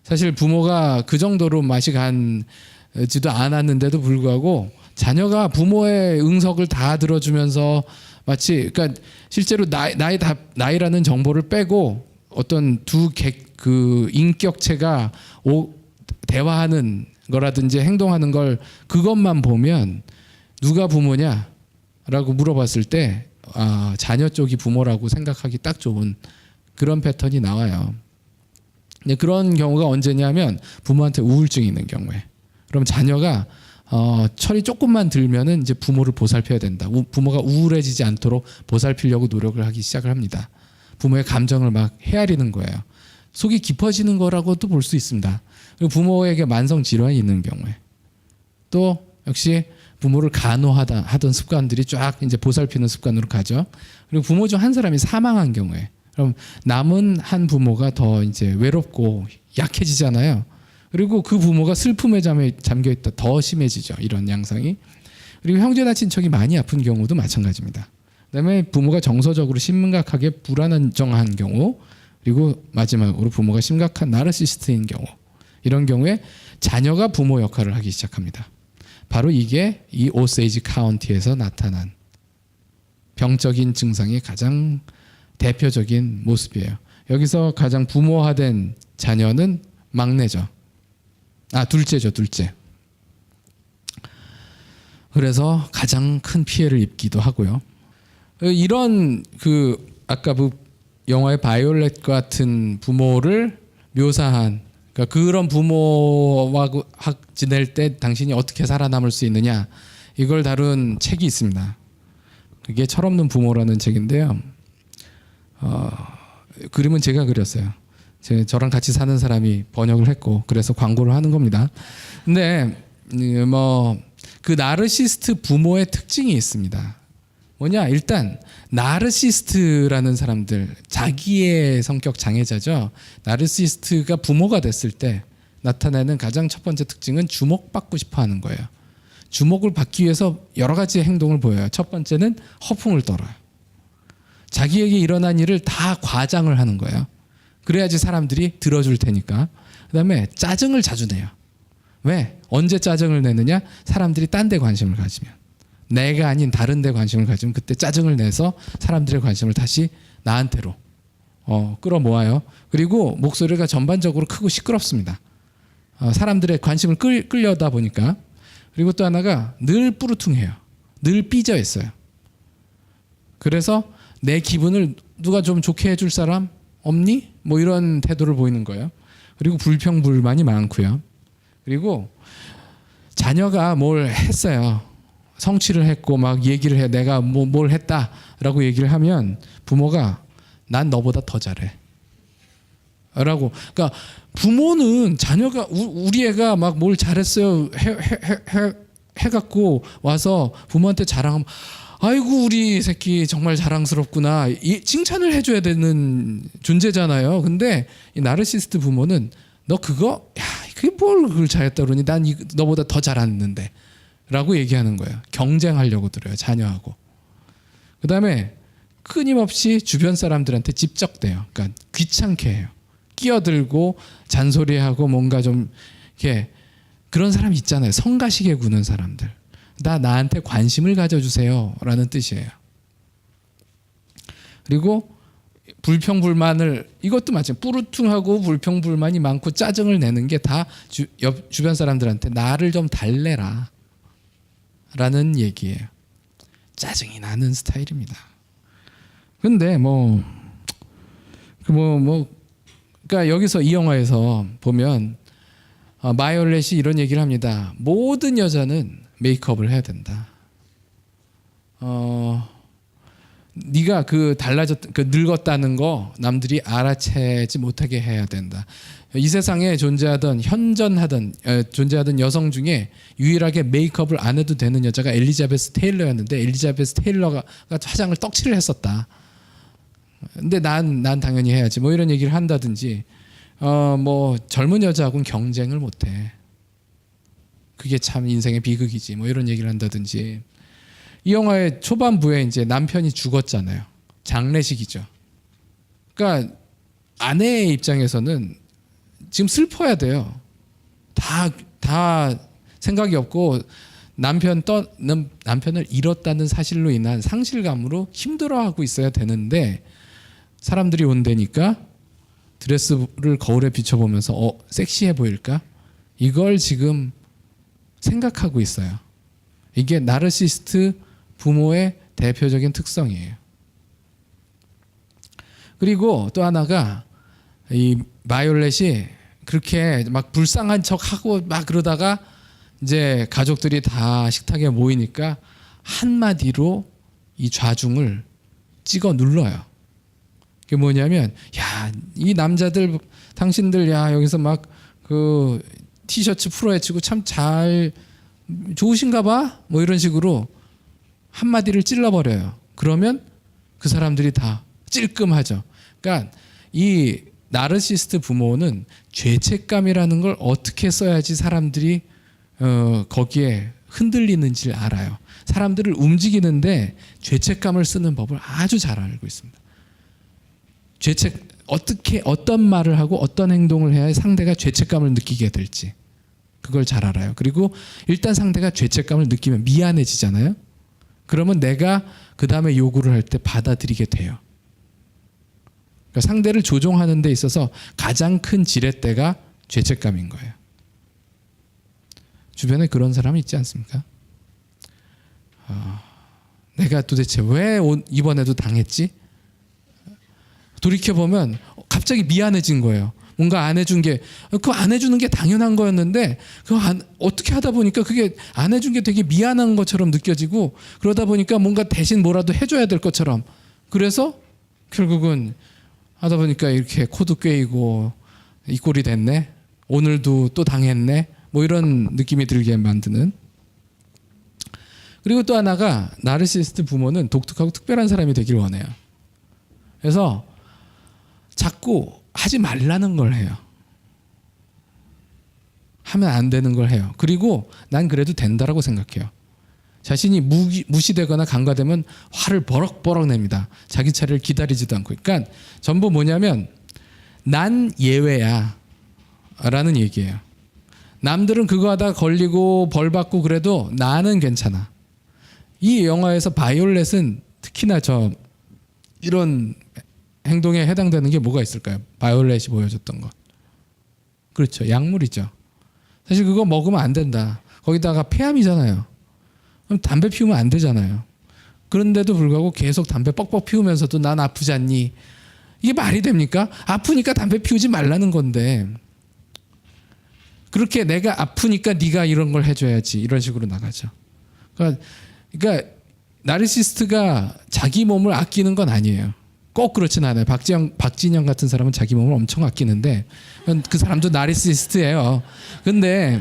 사실 부모가 그 정도로 맛이 간지도 않았는데도 불구하고 자녀가 부모의 응석을 다 들어주면서 마치, 그러니까 실제로 나이라는 정보를 빼고 어떤 그 인격체가 대화하는 거라든지 행동하는 걸 그것만 보면 누가 부모냐라고 물어봤을 때 자녀 쪽이 부모라고 생각하기 딱 좋은 그런 패턴이 나와요. 근데 그런 경우가 언제냐면 부모한테 우울증이 있는 경우에. 그럼 자녀가 철이 조금만 들면은 이제 부모를 보살펴야 된다. 부모가 우울해지지 않도록 보살피려고 노력을 하기 시작을 합니다. 부모의 감정을 막 헤아리는 거예요. 속이 깊어지는 거라고도 볼 수 있습니다. 그리고 부모에게 만성 질환이 있는 경우에 또 역시 부모를 간호하던 습관들이 쫙 이제 보살피는 습관으로 가죠. 그리고 부모 중 한 사람이 사망한 경우에 그럼 남은 한 부모가 더 이제 외롭고 약해지잖아요. 그리고 그 부모가 슬픔에 잠겨 있다 더 심해지죠. 이런 양상이. 그리고 형제나 친척이 많이 아픈 경우도 마찬가지입니다. 그다음에 부모가 정서적으로 심각하게 불안정한 경우, 그리고 마지막으로 부모가 심각한 나르시스트인 경우, 이런 경우에 자녀가 부모 역할을 하기 시작합니다. 바로 이게 이 오세이지 카운티에서 나타난 병적인 증상의 가장 대표적인 모습이에요. 여기서 가장 부모화된 자녀는 막내죠. 둘째죠, 둘째. 그래서 가장 큰 피해를 입기도 하고요. 이런 아까 영화의 바이올렛 같은 부모를 묘사한, 그러니까 그런 부모와 지낼 때 당신이 어떻게 살아남을 수 있느냐, 이걸 다룬 책이 있습니다. 그게 철없는 부모라는 책인데요. 그림은 제가 그렸어요. 저랑 같이 사는 사람이 번역을 했고, 그래서 광고를 하는 겁니다. 근데 그 나르시스트 부모의 특징이 있습니다. 뭐냐? 일단 나르시스트라는 사람들, 자기의 성격 장애자죠. 나르시스트가 부모가 됐을 때 나타나는 가장 첫 번째 특징은 주목받고 싶어 하는 거예요. 주목을 받기 위해서 여러 가지 행동을 보여요. 첫 번째는 허풍을 떨어요. 자기에게 일어난 일을 다 과장을 하는 거예요. 그래야지 사람들이 들어줄 테니까. 그다음에 짜증을 자주 내요. 왜? 언제 짜증을 내느냐? 사람들이 딴 데 관심을 가지면. 내가 아닌 다른 데 관심을 가지면 그때 짜증을 내서 사람들의 관심을 다시 나한테로 끌어모아요. 그리고 목소리가 전반적으로 크고 시끄럽습니다. 사람들의 관심을 끌려다 보니까. 그리고 또 하나가 늘 뿌르퉁해요. 늘 삐져 있어요. 그래서 내 기분을 누가 좀 좋게 해줄 사람 없니? 뭐 이런 태도를 보이는 거예요. 그리고 불평불만이 많고요. 그리고 자녀가 뭘 했어요. 성취를 했고 막 얘기를 해. 내가 뭘 했다라고 얘기를 하면 부모가 난 너보다 더 잘해. 라고. 그러니까 부모는 자녀가 우리 애가 막 뭘 잘했어요. 해갖고 와서 부모한테 자랑하면 아이고 우리 새끼 정말 자랑스럽구나. 이 칭찬을 해줘야 되는 존재잖아요. 근데 이 나르시스트 부모는 너 그거 야 그게 뭘 그걸 잘했다 그러니 난 너보다 더 잘했는데 라고 얘기하는 거예요. 경쟁하려고 들어요. 자녀하고. 그 다음에 끊임없이 주변 사람들한테 집적대요. 그러니까 귀찮게 해요. 끼어들고 잔소리하고 뭔가 좀 이렇게 그런 사람 있잖아요. 성가시게 구는 사람들. 나한테 관심을 가져주세요 라는 뜻이에요. 그리고 불평불만을 이것도 마찬가지. 뿌르퉁하고 불평불만이 많고 짜증을 내는 게 다 주변 사람들한테 나를 좀 달래라 라는 얘기예요. 짜증이 나는 스타일입니다. 근데 그러니까 여기서 이 영화에서 보면 바이올렛이 이런 얘기를 합니다. 모든 여자는 메이크업을 해야 된다. 네가 그 늙었다는 거 남들이 알아채지 못하게 해야 된다. 이 세상에 존재하던 여성 중에 유일하게 메이크업을 안 해도 되는 여자가 엘리자베스 테일러였는데 엘리자베스 테일러가 화장을 떡칠을 했었다. 근데 난 당연히 해야지. 뭐 이런 얘기를 한다든지 젊은 여자하고는 경쟁을 못해. 그게 참 인생의 비극이지. 뭐 이런 얘기를 한다든지. 이 영화의 초반부에 이제 남편이 죽었잖아요. 장례식이죠. 그러니까 아내의 입장에서는 지금 슬퍼야 돼요. 다 생각이 없고 남편을 잃었다는 사실로 인한 상실감으로 힘들어하고 있어야 되는데 사람들이 온다니까 드레스를 거울에 비춰보면서 섹시해 보일까? 이걸 지금 생각하고 있어요. 이게 나르시스트 부모의 대표적인 특성이에요. 그리고 또 하나가 이 바이올렛이 그렇게 막 불쌍한 척하고 막 그러다가 이제 가족들이 다 식탁에 모이니까 한마디로 이 좌중을 찍어 눌러요. 그게 뭐냐면 야, 이 남자들 당신들 야 여기서 막 그 티셔츠 풀어헤치고 참 잘 좋으신가 봐? 뭐 이런 식으로 한마디를 찔러버려요. 그러면 그 사람들이 다 찔끔하죠. 그러니까 이 나르시스트 부모는 죄책감이라는 걸 어떻게 써야지 사람들이 거기에 흔들리는지를 알아요. 사람들을 움직이는데 죄책감을 쓰는 법을 아주 잘 알고 있습니다. 어떤 말을 하고 어떤 행동을 해야 상대가 죄책감을 느끼게 될지 그걸 잘 알아요. 그리고 일단 상대가 죄책감을 느끼면 미안해지잖아요. 그러면 내가 그 다음에 요구를 할 때 받아들이게 돼요. 그러니까 상대를 조종하는 데 있어서 가장 큰 지렛대가 죄책감인 거예요. 주변에 그런 사람이 있지 않습니까? 내가 도대체 왜 이번에도 당했지? 돌이켜보면 갑자기 미안해진 거예요. 뭔가 안 해준 게 그거 안 해주는 게 당연한 거였는데 어떻게 하다 보니까 그게 안 해준 게 되게 미안한 것처럼 느껴지고 그러다 보니까 뭔가 대신 뭐라도 해줘야 될 것처럼 그래서 결국은 하다 보니까 이렇게 코도 꿰이고 이 꼴이 됐네. 오늘도 또 당했네. 뭐 이런 느낌이 들게 만드는. 그리고 또 하나가 나르시스트 부모는 독특하고 특별한 사람이 되길 원해요. 그래서 자꾸 하지 말라는 걸 해요. 하면 안 되는 걸 해요. 그리고 난 그래도 된다라고 생각해요. 자신이 무시되거나 간과되면 화를 버럭버럭 냅니다. 자기 차례를 기다리지도 않고. 그러니까 전부 뭐냐면 난 예외야 라는 얘기예요. 남들은 그거 하다 걸리고 벌 받고 그래도 나는 괜찮아. 이 영화에서 바이올렛은 특히나 이런 행동에 해당되는 게 뭐가 있을까요? 바이올렛이 보여줬던 것. 그렇죠. 약물이죠. 사실 그거 먹으면 안 된다. 거기다가 폐암이잖아요. 그럼 담배 피우면 안 되잖아요. 그런데도 불구하고 계속 담배 뻑뻑 피우면서도 난 아프지 않니? 이게 말이 됩니까? 아프니까 담배 피우지 말라는 건데 그렇게 내가 아프니까 네가 이런 걸 해줘야지 이런 식으로 나가죠. 그러니까 나르시스트가 자기 몸을 아끼는 건 아니에요. 꼭 그렇진 않아요. 박진영 같은 사람은 자기 몸을 엄청 아끼는데 그 사람도 나르시스트예요. 근데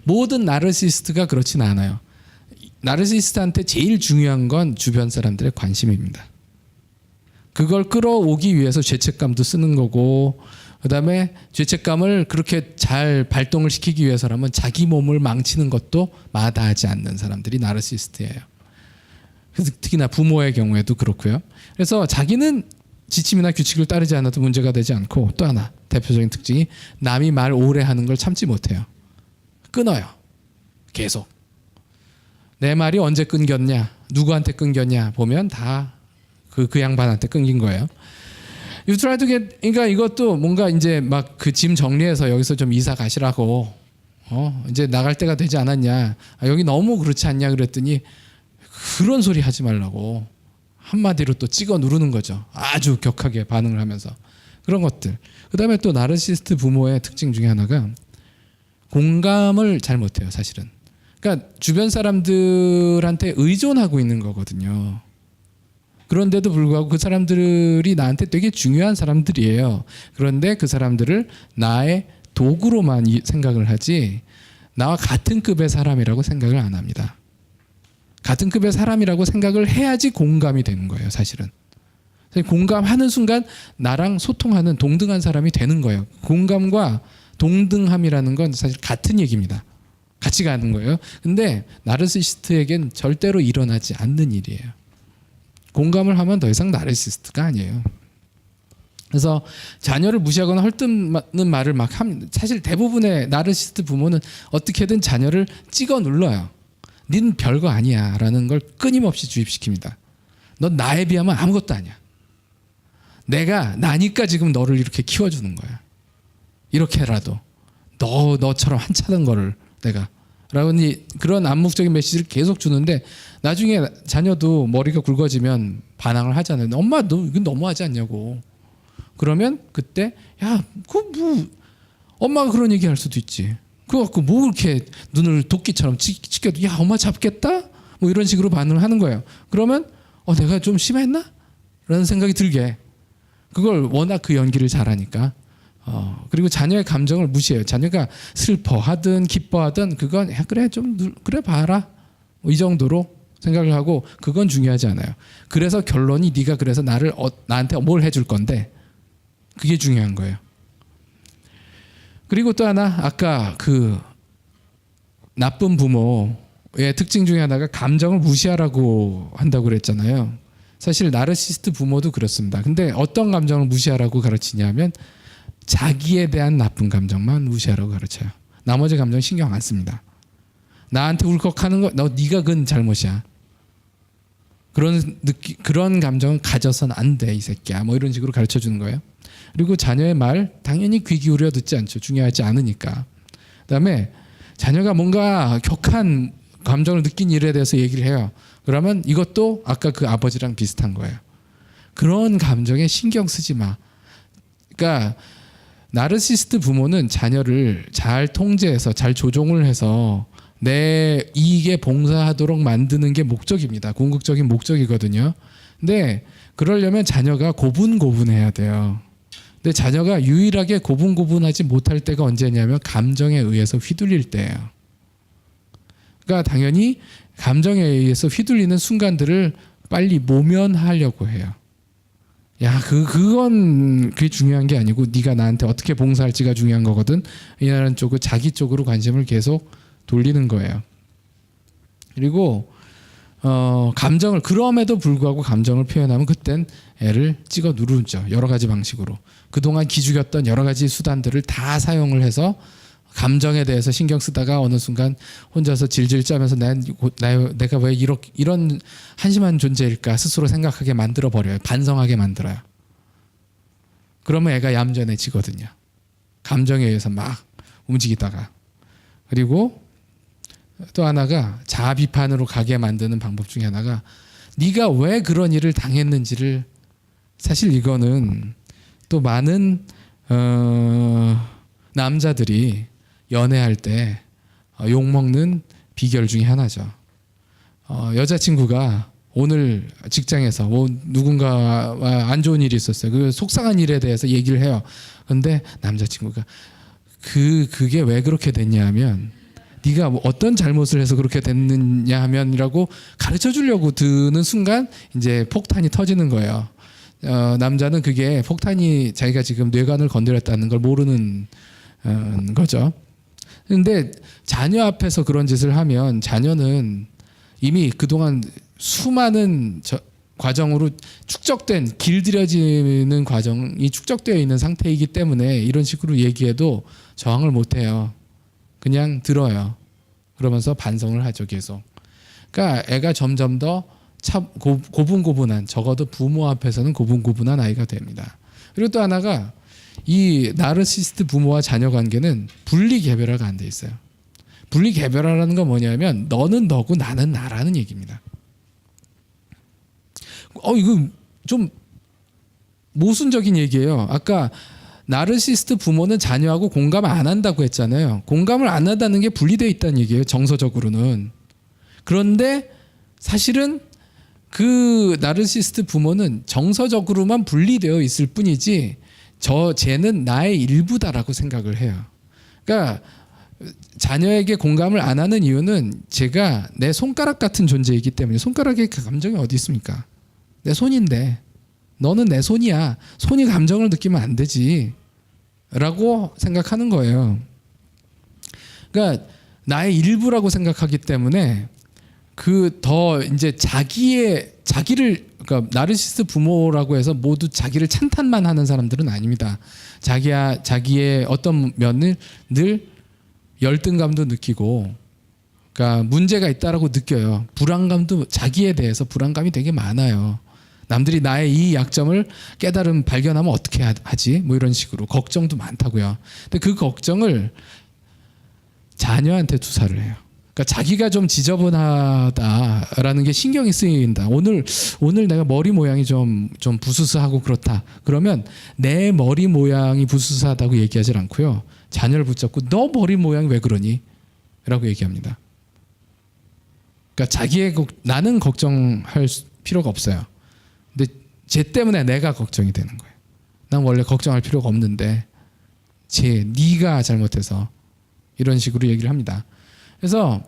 모든 나르시스트가 그렇진 않아요. 나르시스트한테 제일 중요한 건 주변 사람들의 관심입니다. 그걸 끌어오기 위해서 죄책감도 쓰는 거고 그다음에 죄책감을 그렇게 잘 발동을 시키기 위해서라면 자기 몸을 망치는 것도 마다하지 않는 사람들이 나르시스트예요. 그래서 특히나 부모의 경우에도 그렇고요. 그래서 자기는 지침이나 규칙을 따르지 않아도 문제가 되지 않고 또 하나 대표적인 특징이 남이 말 오래 하는 걸 참지 못해요. 끊어요. 계속. 내 말이 언제 끊겼냐 누구한테 끊겼냐 보면 다 그 양반한테 끊긴 거예요. You try to get, 그러니까 이것도 뭔가 이제 막 그 짐 정리해서 여기서 좀 이사 가시라고 이제 나갈 때가 되지 않았냐 여기 너무 그렇지 않냐 그랬더니 그런 소리 하지 말라고 한마디로 또 찍어 누르는 거죠. 아주 격하게 반응을 하면서 그런 것들. 그 다음에 또 나르시스트 부모의 특징 중에 하나가 공감을 잘 못해요 사실은. 그러니까 주변 사람들한테 의존하고 있는 거거든요. 그런데도 불구하고 그 사람들이 나한테 되게 중요한 사람들이에요. 그런데 그 사람들을 나의 도구로만 생각을 하지 나와 같은 급의 사람이라고 생각을 안 합니다. 같은 급의 사람이라고 생각을 해야지 공감이 되는 거예요 사실은. 공감하는 순간 나랑 소통하는 동등한 사람이 되는 거예요. 공감과 동등함이라는 건 사실 같은 얘기입니다. 같이 가는 거예요. 근데 나르시스트에겐 절대로 일어나지 않는 일이에요. 공감을 하면 더 이상 나르시스트가 아니에요. 그래서 자녀를 무시하거나 헐뜯는 말을 막 합니다. 사실 대부분의 나르시스트 부모는 어떻게든 자녀를 찍어 눌러요. 닌 별거 아니야 라는 걸 끊임없이 주입시킵니다. 넌 나에 비하면 아무것도 아니야. 내가 나니까 지금 너를 이렇게 키워주는 거야. 이렇게라도 너처럼 한차던 거를 내가 라니 그런 암묵적인 메시지를 계속 주는데 나중에 자녀도 머리가 굵어지면 반항을 하잖아요. 엄마 너 이건 너무하지 않냐고. 그러면 그때 야 그 뭐 엄마가 그런 얘기 할 수도 있지. 그거 갖고 뭐 그렇게 눈을 도끼처럼 치켜도 야 엄마 잡겠다? 뭐 이런 식으로 반응을 하는 거예요. 그러면 내가 좀 심했나? 라는 생각이 들게. 그걸 워낙 그 연기를 잘하니까. 그리고 자녀의 감정을 무시해요. 자녀가 슬퍼하든 기뻐하든 그건 야 그래 좀 그래 봐라 뭐 이 정도로 생각을 하고 그건 중요하지 않아요. 그래서 결론이 네가 그래서 나한테 뭘 해줄 건데 그게 중요한 거예요. 그리고 또 하나 아까 그 나쁜 부모의 특징 중에 하나가 감정을 무시하라고 한다고 그랬잖아요. 사실 나르시스트 부모도 그렇습니다. 근데 어떤 감정을 무시하라고 가르치냐면 자기에 대한 나쁜 감정만 무시하라고 가르쳐요. 나머지 감정 신경 안 씁니다. 나한테 울컥하는 거 네가 그건 잘못이야. 그런 감정은 가져선 안 돼 이 새끼야. 뭐 이런 식으로 가르쳐 주는 거예요. 그리고 자녀의 말 당연히 귀 기울여 듣지 않죠. 중요하지 않으니까. 그다음에 자녀가 뭔가 격한 감정을 느낀 일에 대해서 얘기를 해요. 그러면 이것도 아까 그 아버지랑 비슷한 거예요. 그런 감정에 신경 쓰지 마. 그러니까 나르시스트 부모는 자녀를 잘 통제해서 잘 조종을 해서 내 이익에 봉사하도록 만드는 게 목적입니다. 궁극적인 목적이거든요. 근데 그러려면 자녀가 고분고분해야 돼요. 근데 자녀가 유일하게 고분고분하지 못할 때가 언제냐면 감정에 의해서 휘둘릴 때예요. 그러니까 당연히 감정에 의해서 휘둘리는 순간들을 빨리 모면하려고 해요. 야, 그건 그게 중요한 게 아니고 네가 나한테 어떻게 봉사할지가 중요한 거거든. 이라는 쪽을 자기 쪽으로 관심을 계속 돌리는 거예요. 그리고 감정을 그럼에도 불구하고 감정을 표현하면 그땐 애를 찍어 누르죠. 여러 가지 방식으로. 그동안 기죽였던 여러 가지 수단들을 다 사용을 해서 감정에 대해서 신경 쓰다가 어느 순간 혼자서 질질 짜면서 내가 왜 이런 한심한 존재일까 스스로 생각하게 만들어 버려요. 반성하게 만들어요. 그러면 애가 얌전해지거든요. 감정에 의해서 막 움직이다가. 그리고 또 하나가 자아 비판으로 가게 만드는 방법 중에 하나가 네가 왜 그런 일을 당했는지를 사실 이거는 또 많은 남자들이 연애할 때 욕먹는 비결 중에 하나죠. 여자친구가 오늘 직장에서 뭐 누군가와 안 좋은 일이 있었어요. 그 속상한 일에 대해서 얘기를 해요. 근데 남자친구가 그게 왜 그렇게 됐냐 하면 네가 뭐 어떤 잘못을 해서 그렇게 됐느냐 하면이라고 가르쳐 주려고 드는 순간 이제 폭탄이 터지는 거예요. 남자는 그게 폭탄이 자기가 지금 뇌관을 건드렸다는 걸 모르는 거죠. 근데 자녀 앞에서 그런 짓을 하면 자녀는 이미 그동안 수많은 과정으로 축적된 길들여지는 과정이 축적되어 있는 상태이기 때문에 이런 식으로 얘기해도 저항을 못해요. 그냥 들어요. 그러면서 반성을 하죠, 계속. 그러니까 애가 점점 더 고분고분한, 적어도 부모 앞에서는 고분고분한 아이가 됩니다. 그리고 또 하나가 이 나르시스트 부모와 자녀 관계는 분리개별화가 안 돼 있어요. 분리개별화라는 건 뭐냐면 너는 너고 나는 나라는 얘기입니다. 이거 좀 모순적인 얘기예요. 아까 나르시스트 부모는 자녀하고 공감 안 한다고 했잖아요. 공감을 안 한다는 게 분리되어 있다는 얘기예요. 정서적으로는. 그런데 사실은 그 나르시스트 부모는 정서적으로만 분리되어 있을 뿐이지 쟤는 나의 일부다라고 생각을 해요. 그러니까 자녀에게 공감을 안 하는 이유는 제가 내 손가락 같은 존재이기 때문에. 손가락에 감정이 어디 있습니까? 내 손인데 너는 내 손이야. 손이 감정을 느끼면 안 되지 라고 생각하는 거예요. 그러니까 나의 일부라고 생각하기 때문에 그 더 이제 자기를 그러니까 나르시스트 부모라고 해서 모두 자기를 찬탄만 하는 사람들은 아닙니다. 자기의 어떤 면을 늘 열등감도 느끼고, 그러니까 문제가 있다라고 느껴요. 불안감도, 자기에 대해서 불안감이 되게 많아요. 남들이 나의 이 약점을 발견하면 어떻게 하지? 뭐 이런 식으로 걱정도 많다고요. 근데 그 걱정을 자녀한테 투사를 해요. 그러니까 자기가 좀 지저분하다라는 게 신경이 쓰인다. 오늘 내가 머리 모양이 좀 부스스하고 그렇다. 그러면 내 머리 모양이 부스스하다고 얘기하지 않고요. 자녀를 붙잡고 너 머리 모양이 왜 그러니? 라고 얘기합니다. 그러니까 나는 걱정할 필요가 없어요. 근데 쟤 때문에 내가 걱정이 되는 거예요. 난 원래 걱정할 필요가 없는데 네가 잘못해서 이런 식으로 얘기를 합니다. 그래서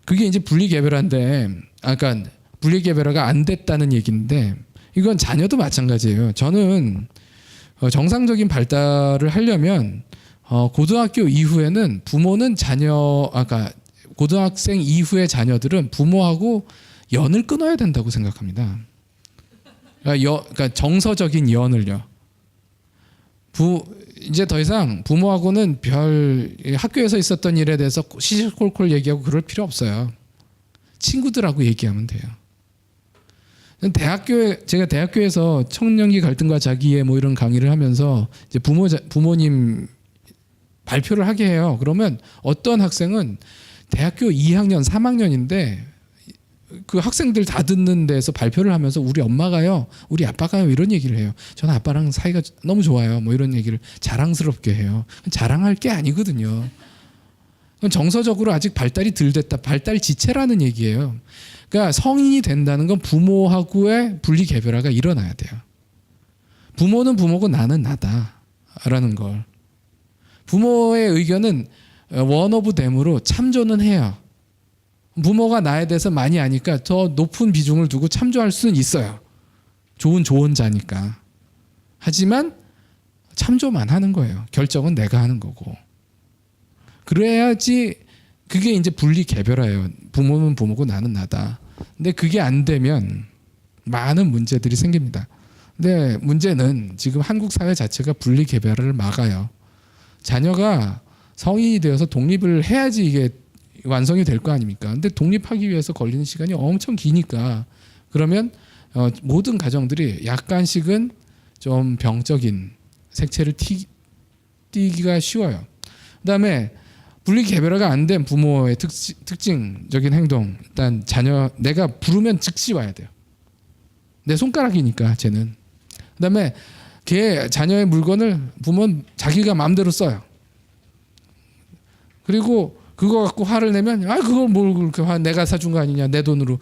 그게 이제 분리개별화인데, 그러니까 분리개별화가 안 됐다는 얘기인데 이건 자녀도 마찬가지예요. 저는 정상적인 발달을 하려면 고등학교 이후에는 부모는 그러니까 고등학생 이후의 자녀들은 부모하고 연을 끊어야 된다고 생각합니다. 그러니까 정서적인 연을요. 이제 더 이상 부모하고는 학교에서 있었던 일에 대해서 시시콜콜 얘기하고 그럴 필요 없어요. 친구들하고 얘기하면 돼요. 제가 대학교에서 청년기 갈등과 자기애 뭐 이런 강의를 하면서 이제 부모님 발표를 하게 해요. 그러면 어떤 학생은 대학교 2학년, 3학년인데 그 학생들 다 듣는 데서 발표를 하면서 우리 엄마가요, 우리 아빠가요 이런 얘기를 해요. 저는 아빠랑 사이가 너무 좋아요. 뭐 이런 얘기를 자랑스럽게 해요. 자랑할 게 아니거든요. 정서적으로 아직 발달이 덜 됐다. 발달 지체라는 얘기예요. 그러니까 성인이 된다는 건 부모하고의 분리개별화가 일어나야 돼요. 부모는 부모고 나는 나다라는 걸. 부모의 의견은 원 오브 댐으로 참조는 해요. 부모가 나에 대해서 많이 아니까 더 높은 비중을 두고 참조할 수는 있어요. 좋은 조언자니까. 하지만 참조만 하는 거예요. 결정은 내가 하는 거고. 그래야지 그게 이제 분리개별화예요. 부모는 부모고 나는 나다. 근데 그게 안 되면 많은 문제들이 생깁니다. 근데 문제는 지금 한국 사회 자체가 분리개별화를 막아요. 자녀가 성인이 되어서 독립을 해야지 이게 완성이 될 거 아닙니까? 근데 독립하기 위해서 걸리는 시간이 엄청 기니까 그러면 모든 가정들이 약간씩은 좀 병적인 색채를 띠기가 쉬워요. 그다음에 분리개별화가 안 된 부모의 특징적인 행동. 일단 자녀 내가 부르면 즉시 와야 돼요. 내 손가락이니까 쟤는. 그다음에 걔 자녀의 물건을 부모는 자기가 마음대로 써요. 그리고 그거 갖고 화를 내면 아 그걸 뭘 그렇게 내가 사준 거 아니냐 내 돈으로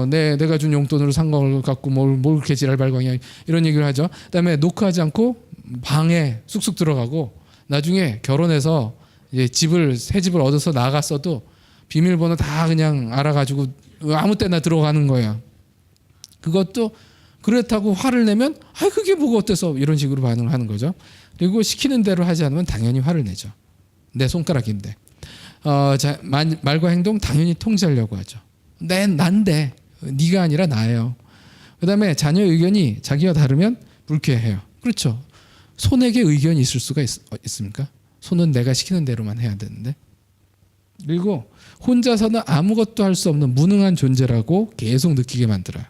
내가 준 용돈으로 산 걸 갖고 뭘 그렇게 지랄발광이야 이런 얘기를 하죠. 그다음에 노크하지 않고 방에 쑥쑥 들어가고 나중에 결혼해서 이제 새 집을 얻어서 나갔어도 비밀번호 다 그냥 알아가지고 아무 때나 들어가는 거예요. 그것도 그렇다고 화를 내면 아 그게 뭐가 어때서 이런 식으로 반응을 하는 거죠. 그리고 시키는 대로 하지 않으면 당연히 화를 내죠. 내 손가락인데. 말과 행동 당연히 통제하려고 하죠. 난데 네가 아니라 나예요. 그다음에 자녀 의견이 자기와 다르면 불쾌해요. 그렇죠. 손에게 의견이 있을 수가 있습니까? 손은 내가 시키는 대로만 해야 되는데. 그리고 혼자서는 아무것도 할 수 없는 무능한 존재라고 계속 느끼게 만들어요.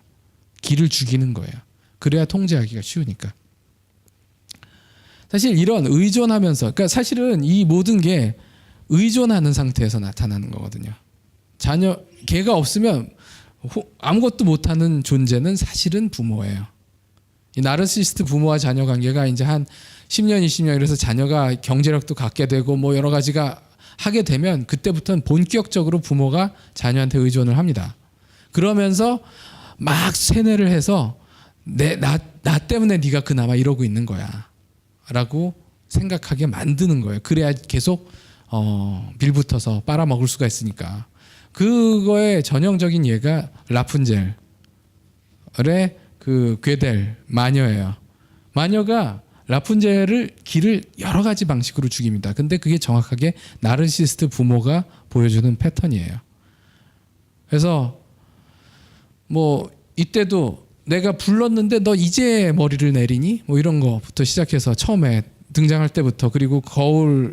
기를 죽이는 거예요. 그래야 통제하기가 쉬우니까. 사실 이런 의존하면서 그러니까 사실은 이 모든 게 의존하는 상태에서 나타나는 거거든요. 걔가 없으면 아무것도 못하는 존재는 사실은 부모예요. 이 나르시시스트 부모와 자녀 관계가 이제 한 10년, 20년 이래서 자녀가 경제력도 갖게 되고 뭐 여러 가지가 하게 되면 그때부터는 본격적으로 부모가 자녀한테 의존을 합니다. 그러면서 막 세뇌를 해서 나 때문에 네가 그나마 이러고 있는 거야 라고 생각하게 만드는 거예요. 그래야 계속 빌붙어서 빨아먹을 수가 있으니까. 그거의 전형적인 예가 라푼젤의 그 괴델 마녀예요. 마녀가 라푼젤을 길을 여러 가지 방식으로 죽입니다. 근데 그게 정확하게 나르시시스트 부모가 보여주는 패턴이에요. 그래서 뭐 이때도 내가 불렀는데 너 이제 머리를 내리니? 뭐 이런 거부터 시작해서 처음에 등장할 때부터 그리고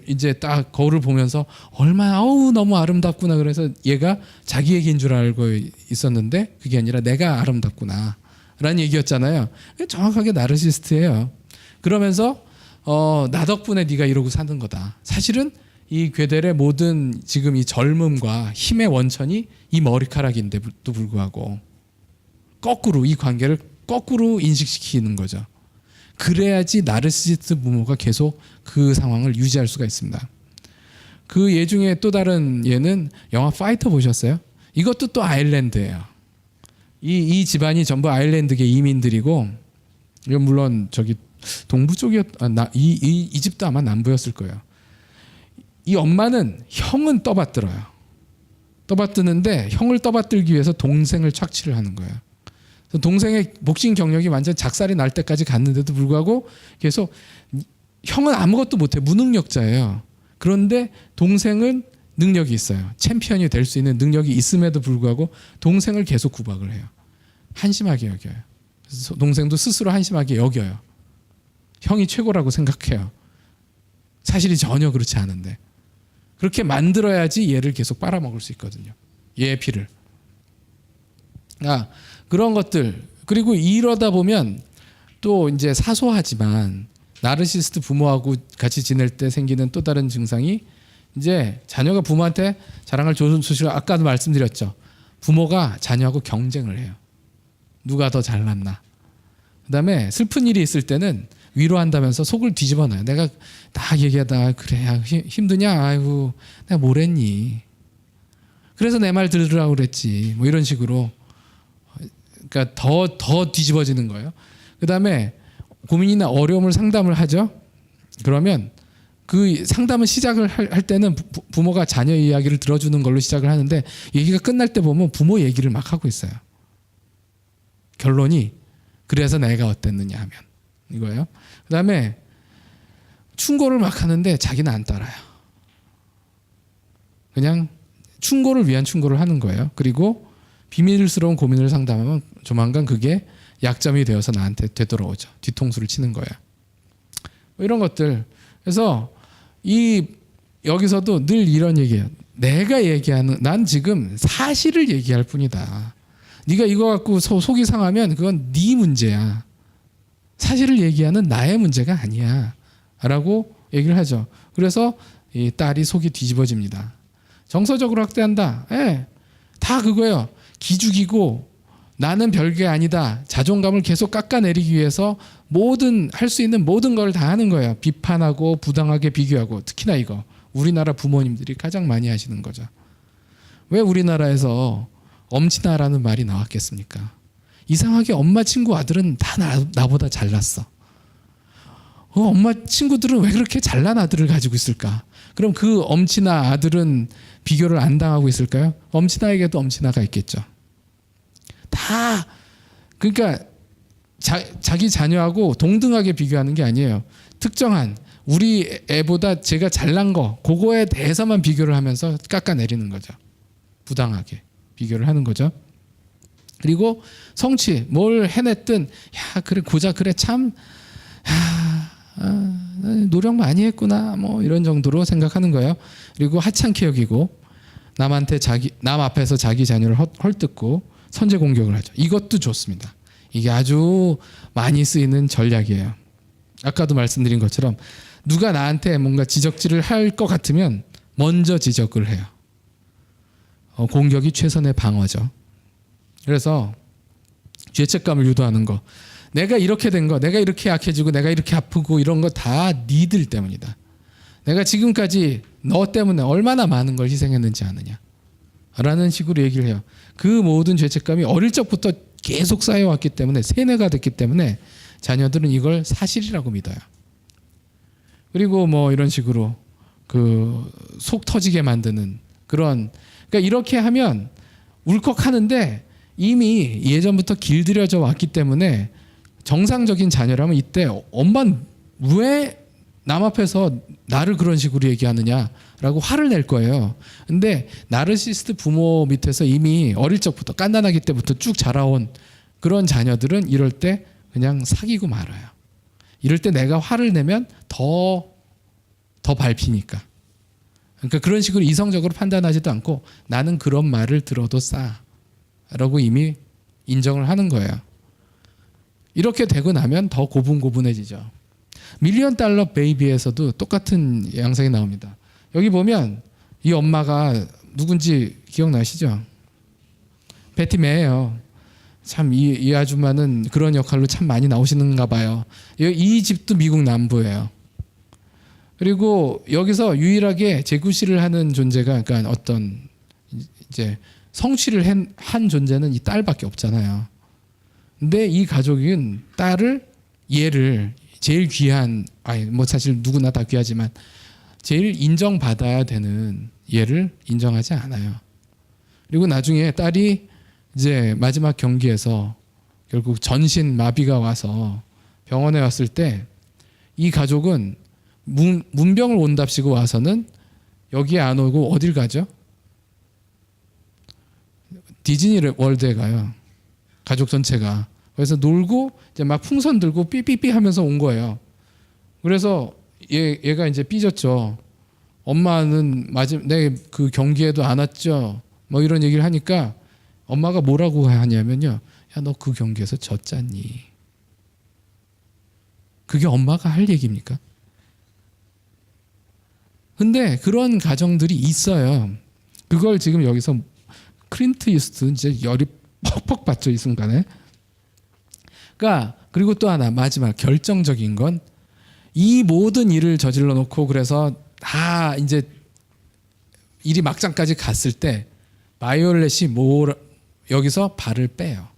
이제 딱 거울을 보면서 얼마나 너무 아름답구나 그래서 얘가 자기 얘기인 줄 알고 있었는데 그게 아니라 내가 아름답구나 라는 얘기였잖아요. 정확하게 나르시스트예요. 그러면서 나 덕분에 네가 이러고 사는 거다. 사실은 이 괴델의 모든 지금 이 젊음과 힘의 원천이 이 머리카락인데도 불구하고 거꾸로 이 관계를 거꾸로 인식시키는 거죠. 그래야지 나르시시스트 부모가 계속 그 상황을 유지할 수가 있습니다. 그 예 중에 또 다른 예는 영화 파이터 보셨어요? 이것도 또 아일랜드예요. 이 집안이 전부 아일랜드계 이민들이고 이건 물론 저기 동부 이 집도 아마 남부였을 거예요. 이 엄마는 형은 떠받들어요. 떠받드는데 형을 떠받들기 위해서 동생을 착취를 하는 거예요. 동생의 복싱 경력이 완전 작살이 날 때까지 갔는데도 불구하고 계속 형은 아무것도 못해 무능력자예요. 그런데 동생은 능력이 있어요. 챔피언이 될 수 있는 능력이 있음에도 불구하고 동생을 계속 구박을 해요. 한심하게 여겨요. 그래서 동생도 스스로 한심하게 여겨요. 형이 최고라고 생각해요. 사실이 전혀 그렇지 않은데 그렇게 만들어야지 얘를 계속 빨아먹을 수 있거든요. 얘의 피를. 그런 것들 그리고 이러다 보면 또 이제 사소하지만 나르시시스트 부모하고 같이 지낼 때 생기는 또 다른 증상이 이제 자녀가 부모한테 자랑할 좋은 소식을 아까도 말씀드렸죠. 부모가 자녀하고 경쟁을 해요. 누가 더 잘났나. 그다음에 슬픈 일이 있을 때는 위로한다면서 속을 뒤집어 놔요. 내가 다 얘기하다 그래 힘드냐 아이고 내가 뭘 했니. 그래서 내 말 들으라고 그랬지. 뭐 이런 식으로 그러니까 더 뒤집어지는 거예요. 그다음에 고민이나 어려움을 상담을 하죠. 그러면 그 상담을 시작을 할 때는 부모가 자녀 이야기를 들어주는 걸로 시작을 하는데 얘기가 끝날 때 보면 부모 얘기를 막 하고 있어요. 결론이 그래서 내가 어땠느냐 하면 이거예요. 그다음에 충고를 막 하는데 자기는 안 따라요. 그냥 충고를 위한 충고를 하는 거예요. 그리고 비밀스러운 고민을 상담하면 조만간 그게 약점이 되어서 나한테 되돌아오죠. 뒤통수를 치는 거예요. 뭐 이런 것들. 그래서 여기서도 늘 이런 얘기예요. 내가 얘기하는 난 지금 사실을 얘기할 뿐이다. 네가 이거 갖고 속이 상하면 그건 네 문제야. 사실을 얘기하는 나의 문제가 아니야. 라고 얘기를 하죠. 그래서 이 딸이 속이 뒤집어집니다. 정서적으로 학대한다. 예, 다 그거예요. 기죽이고 나는 별게 아니다. 자존감을 계속 깎아내리기 위해서 할 수 있는 모든 걸 다 하는 거예요. 비판하고 부당하게 비교하고. 특히나 이거 우리나라 부모님들이 가장 많이 하시는 거죠. 왜 우리나라에서 엄친아라는 말이 나왔겠습니까? 이상하게 엄마 친구 아들은 다 나보다 잘났어. 엄마 친구들은 왜 그렇게 잘난 아들을 가지고 있을까? 그럼 그 엄친아 아들은 비교를 안 당하고 있을까요? 엄친아에게도 엄친아가 있겠죠. 다 그러니까 자기 자녀하고 동등하게 비교하는 게 아니에요. 특정한 우리 애보다 제가 잘난 거 그거에 대해서만 비교를 하면서 깎아내리는 거죠. 부당하게 비교를 하는 거죠. 그리고 성취 뭘 해냈든 야 그래 고작 그래 참 노력 많이 했구나 뭐 이런 정도로 생각하는 거예요. 그리고 하찮게 여기고 남 앞에서 자기 자녀를 헐뜯고 선제 공격을 하죠. 이것도 좋습니다. 이게 아주 많이 쓰이는 전략이에요. 아까도 말씀드린 것처럼 누가 나한테 뭔가 지적질을 할 것 같으면 먼저 지적을 해요. 공격이 최선의 방어죠. 그래서 죄책감을 유도하는 거. 내가 이렇게 된 거, 내가 이렇게 약해지고 내가 이렇게 아프고 이런 거 다 니들 때문이다. 내가 지금까지 너 때문에 얼마나 많은 걸 희생했는지 아느냐 라는 식으로 얘기를 해요. 그 모든 죄책감이 어릴 적부터 계속 쌓여왔기 때문에 세뇌가 됐기 때문에 자녀들은 이걸 사실이라고 믿어요. 그리고 뭐 이런 식으로 그 속 터지게 만드는 그런, 그러니까 이렇게 하면 울컥하는데 이미 예전부터 길들여져 왔기 때문에 정상적인 자녀라면 이때 엄마는 왜 남 앞에서 나를 그런 식으로 얘기하느냐라고 화를 낼 거예요. 근데 나르시스트 부모 밑에서 이미 어릴 적부터 깐난아기 때부터 쭉 자라온 그런 자녀들은 이럴 때 그냥 사귀고 말아요. 이럴 때 내가 화를 내면 더 밟히니까. 그러니까 그런 식으로 이성적으로 판단하지도 않고 나는 그런 말을 들어도 싸라고 이미 인정을 하는 거예요. 이렇게 되고 나면 더 고분고분해지죠. 밀리언 달러 베이비에서도 똑같은 양상이 나옵니다. 여기 보면 이 엄마가 누군지 기억나시죠? 베티 메예요. 참 이 아줌마는 그런 역할로 참 많이 나오시는가 봐요. 이 집도 미국 남부예요. 그리고 여기서 유일하게 재구실을 하는 존재가 그러니까 어떤 이제 성취를 한 존재는 이 딸밖에 없잖아요. 근데 이 가족은 얘를 제일 귀한, 뭐 사실 누구나 다 귀하지만 제일 인정받아야 되는 얘를 인정하지 않아요. 그리고 나중에 딸이 이제 마지막 경기에서 결국 전신 마비가 와서 병원에 왔을 때 이 가족은 문병을 온답시고 와서는 여기에 안 오고 어딜 가죠? 디즈니 월드에 가요. 가족 전체가. 그래서 놀고 이제 막 풍선 들고 삐삐삐 하면서 온 거예요. 그래서 얘가 이제 삐졌죠. 엄마는 내 그 경기에도 안 왔죠. 뭐 이런 얘기를 하니까 엄마가 뭐라고 하냐면요. 야, 너 그 경기에서 졌잖니. 그게 엄마가 할 얘기입니까? 근데 그런 가정들이 있어요. 그걸 지금 여기서 클린트 이스트 이제 열이 퍽퍽 받죠, 이 순간에. 그러니까 그리고 또 하나 마지막 결정적인 건 이 모든 일을 저질러 놓고 그래서 다 이제 일이 막장까지 갔을 때 바이올렛이 여기서 발을 빼요.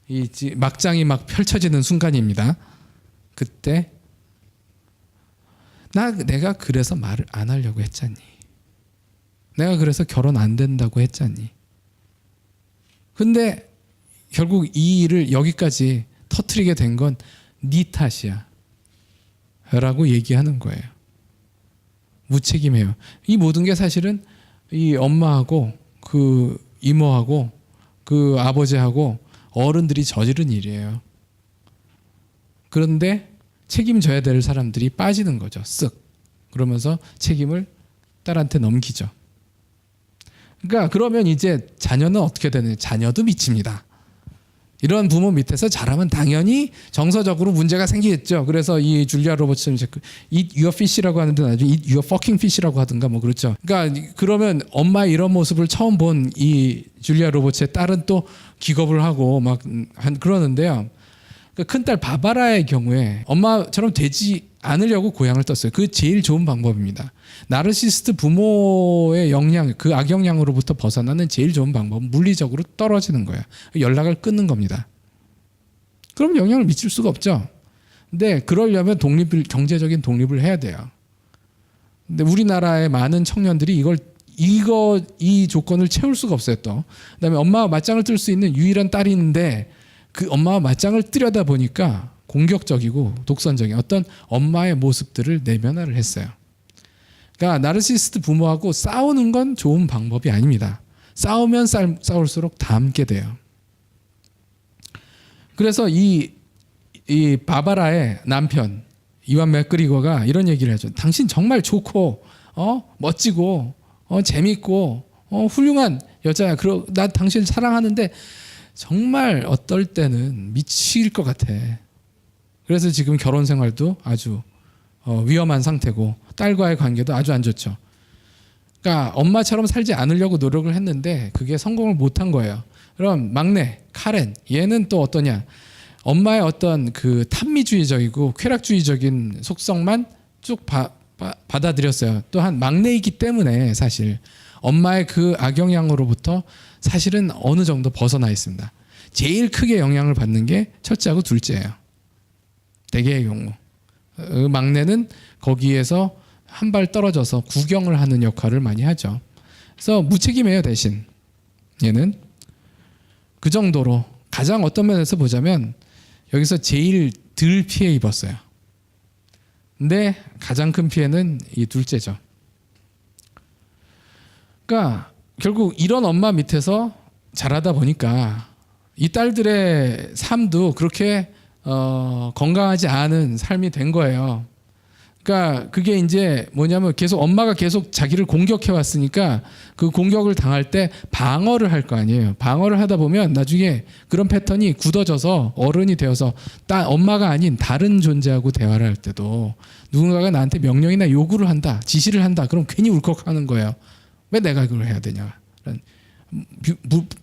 이 막장이 막 펼쳐지는 순간입니다. 그때 내가 그래서 말을 안 하려고 했잖니. 내가 그래서 결혼 안 된다고 했잖니. 근데 결국 이 일을 여기까지 터트리게 된 건 네 탓이야 라고 얘기하는 거예요. 무책임해요. 이 모든 게 사실은 이 엄마하고 그 이모하고 그 아버지하고 어른들이 저지른 일이에요. 그런데 책임져야 될 사람들이 빠지는 거죠. 쓱. 그러면서 책임을 딸한테 넘기죠. 그러니까 그러면 이제 자녀는 어떻게 되느냐. 자녀도 미칩니다. 이런 부모 밑에서 자라면 당연히 정서적으로 문제가 생기겠죠. 그래서 이 줄리아 로버츠는 이제 eat your fish라고 하는데 나중에 eat your fucking fish라고 하든가 뭐 그렇죠. 그러니까 그러면 엄마의 이런 모습을 처음 본 이 줄리아 로버츠의 딸은 또 기겁을 하고 막 그러는데요. 큰딸 바바라의 경우에 엄마처럼 되지 않으려고 고향을 떴어요. 그 제일 좋은 방법입니다. 나르시스트 부모의 영향, 그 악영향으로부터 벗어나는 제일 좋은 방법은 물리적으로 떨어지는 거예요. 연락을 끊는 겁니다. 그럼 영향을 미칠 수가 없죠. 근데 그러려면 경제적인 독립을 해야 돼요. 근데 우리나라의 많은 청년들이 이 조건을 채울 수가 없어요. 또 그다음에 엄마와 맞짱을 뜰 수 있는 유일한 딸이 있는데 그 엄마와 맞짱을 뜨려다 보니까 공격적이고 독선적인 어떤 엄마의 모습들을 내면화를 했어요. 그러니까 나르시스트 부모하고 싸우는 건 좋은 방법이 아닙니다. 싸우면 싸울수록 닮게 돼요. 그래서 이 바바라의 남편 이완 맥그리거가 이런 얘기를 하죠. 당신 정말 좋고 멋지고 재밌고 훌륭한 여자야. 나 당신 사랑하는데 정말 어떨 때는 미칠 것 같아. 그래서 지금 결혼 생활도 아주 위험한 상태고 딸과의 관계도 아주 안 좋죠. 그러니까 엄마처럼 살지 않으려고 노력을 했는데 그게 성공을 못한 거예요. 그럼 막내 카렌 얘는 또 어떠냐? 엄마의 어떤 그 탐미주의적이고 쾌락주의적인 속성만 쭉 받아들였어요. 또한 막내이기 때문에 사실 엄마의 그 악영향으로부터 사실은 어느 정도 벗어나 있습니다. 제일 크게 영향을 받는 게 첫째하고 둘째예요. 대개의 경우. 막내는 거기에서 한 발 떨어져서 구경을 하는 역할을 많이 하죠. 그래서 무책임해요. 대신 얘는 그 정도로 가장 어떤 면에서 보자면 여기서 제일 덜 피해 입었어요. 근데 가장 큰 피해는 이 둘째죠. 그러니까 결국 이런 엄마 밑에서 자라다 보니까 이 딸들의 삶도 그렇게 건강하지 않은 삶이 된 거예요. 그러니까 그게 이제 뭐냐면 계속 엄마가 계속 자기를 공격해 왔으니까 그 공격을 당할 때 방어를 할 거 아니에요. 방어를 하다 보면 나중에 그런 패턴이 굳어져서 어른이 되어서 엄마가 아닌 다른 존재하고 대화를 할 때도 누군가가 나한테 명령이나 요구를 한다, 지시를 한다. 그럼 괜히 울컥하는 거예요. 왜 내가 그걸 해야 되냐?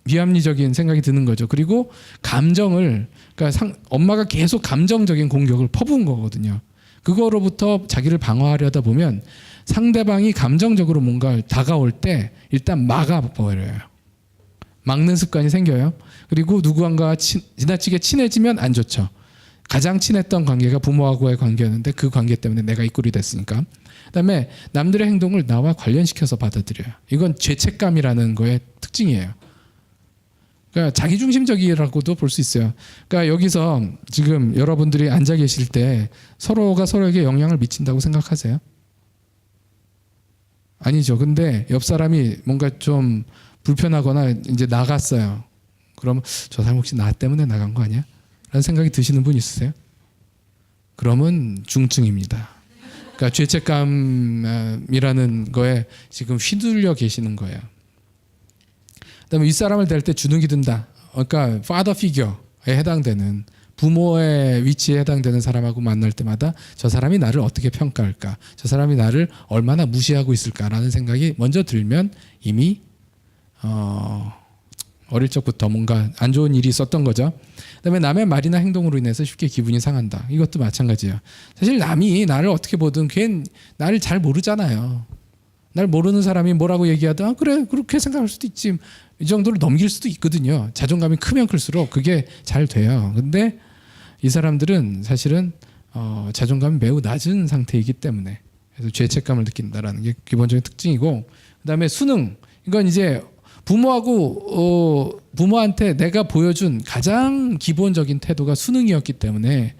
비합리적인 생각이 드는 거죠. 그리고 감정을 그러니까 엄마가 계속 감정적인 공격을 퍼부은 거거든요. 그거로부터 자기를 방어하려다 보면 상대방이 감정적으로 뭔가 다가올 때 일단 막아버려요. 막는 습관이 생겨요. 그리고 누구한가 지나치게 친해지면 안 좋죠. 가장 친했던 관계가 부모하고의 관계였는데 그 관계 때문에 내가 이 꼴이 됐으니까. 그다음에 남들의 행동을 나와 관련시켜서 받아들여요. 이건 죄책감이라는 거의 특징이에요. 그러니까 자기중심적이라고도 볼 수 있어요. 그러니까 여기서 지금 여러분들이 앉아 계실 때 서로가 서로에게 영향을 미친다고 생각하세요? 아니죠. 근데 옆 사람이 뭔가 좀 불편하거나 이제 나갔어요. 그러면 저 사람 혹시 나 때문에 나간 거 아니야? 라는 생각이 드시는 분 있으세요? 그러면 중증입니다. 그러니까 죄책감이라는 거에 지금 휘둘려 계시는 거예요. 그다음에 윗사람을 댈 때 주눅이 든다. 그러니까 father figure에 해당되는 부모의 위치에 해당되는 사람하고 만날 때마다 저 사람이 나를 어떻게 평가할까? 저 사람이 나를 얼마나 무시하고 있을까라는 생각이 먼저 들면 이미 어릴 적부터 뭔가 안 좋은 일이 있었던 거죠. 그다음에 남의 말이나 행동으로 인해서 쉽게 기분이 상한다. 이것도 마찬가지예요. 사실 남이 나를 어떻게 보든 걔는 나를 잘 모르잖아요. 날 모르는 사람이 뭐라고 얘기하든 그래 그렇게 생각할 수도 있지. 이 정도로 넘길 수도 있거든요. 자존감이 크면 클수록 그게 잘 돼요. 근데 이 사람들은 사실은 자존감이 매우 낮은 상태이기 때문에 그래서 죄책감을 느낀다라는 게 기본적인 특징이고, 그다음에 수능. 이건 이제 부모한테 내가 보여준 가장 기본적인 태도가 수능이었기 때문에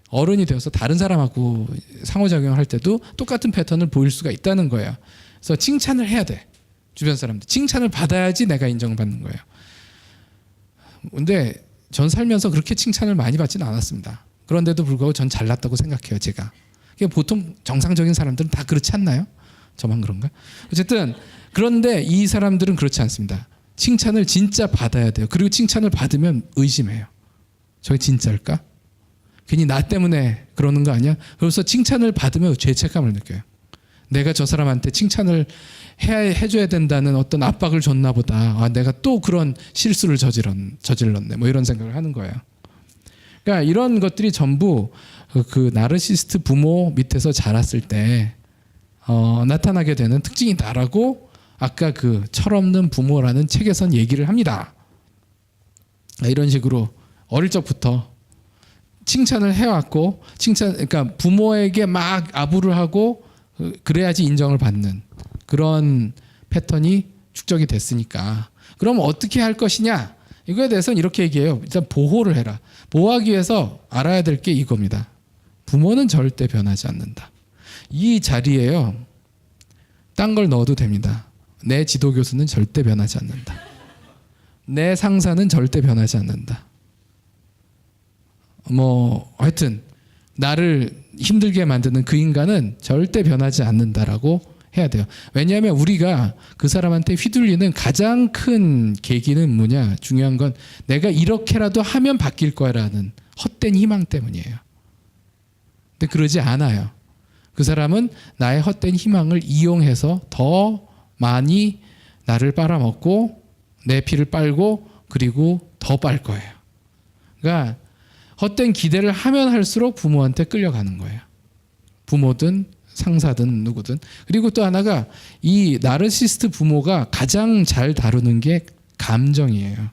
어른이 되어서 다른 사람하고 상호작용을 할 때도 똑같은 패턴을 보일 수가 있다는 거예요. 그래서 칭찬을 해야 돼. 주변 사람들 칭찬을 받아야지 내가 인정을 받는 거예요. 근데 전 살면서 그렇게 칭찬을 많이 받지는 않았습니다. 그런데도 불구하고 전 잘났다고 생각해요. 제가. 보통 정상적인 사람들은 다 그렇지 않나요? 저만 그런가? 어쨌든 그런데 이 사람들은 그렇지 않습니다. 칭찬을 진짜 받아야 돼요. 그리고 칭찬을 받으면 의심해요. 저게 진짜일까? 괜히 나 때문에 그러는 거 아니야? 그래서 칭찬을 받으면 죄책감을 느껴요. 내가 저 사람한테 칭찬을 해줘야 된다는 어떤 압박을 줬나 보다. 아, 내가 또 그런 실수를 저질렀네. 뭐 이런 생각을 하는 거예요. 그러니까 이런 것들이 전부 그 나르시스트 부모 밑에서 자랐을 때 나타나게 되는 특징이다라고 아까 그 철없는 부모라는 책에선 얘기를 합니다. 이런 식으로 어릴 적부터 칭찬을 해왔고 그러니까 부모에게 막 아부를 하고 그래야지 인정을 받는 그런 패턴이 축적이 됐으니까 그럼 어떻게 할 것이냐 이거에 대해서는 이렇게 얘기해요. 일단 보호를 해라. 보호하기 위해서 알아야 될 게 이겁니다. 부모는 절대 변하지 않는다. 이 자리에요. 딴 걸 넣어도 됩니다. 내 지도교수는 절대 변하지 않는다. 내 상사는 절대 변하지 않는다. 뭐 하여튼 나를 힘들게 만드는 그 인간은 절대 변하지 않는다라고 해야 돼요. 왜냐하면 우리가 그 사람한테 휘둘리는 가장 큰 계기는 뭐냐? 중요한 건 내가 이렇게라도 하면 바뀔 거라는 헛된 희망 때문이에요. 근데 그러지 않아요. 그 사람은 나의 헛된 희망을 이용해서 더 많이 나를 빨아먹고 내 피를 빨고 그리고 더 빨 거예요. 그러니까 헛된 기대를 하면 할수록 부모한테 끌려가는 거예요. 부모든 상사든 누구든. 그리고 또 하나가 이 나르시스트 부모가 가장 잘 다루는 게 감정이에요.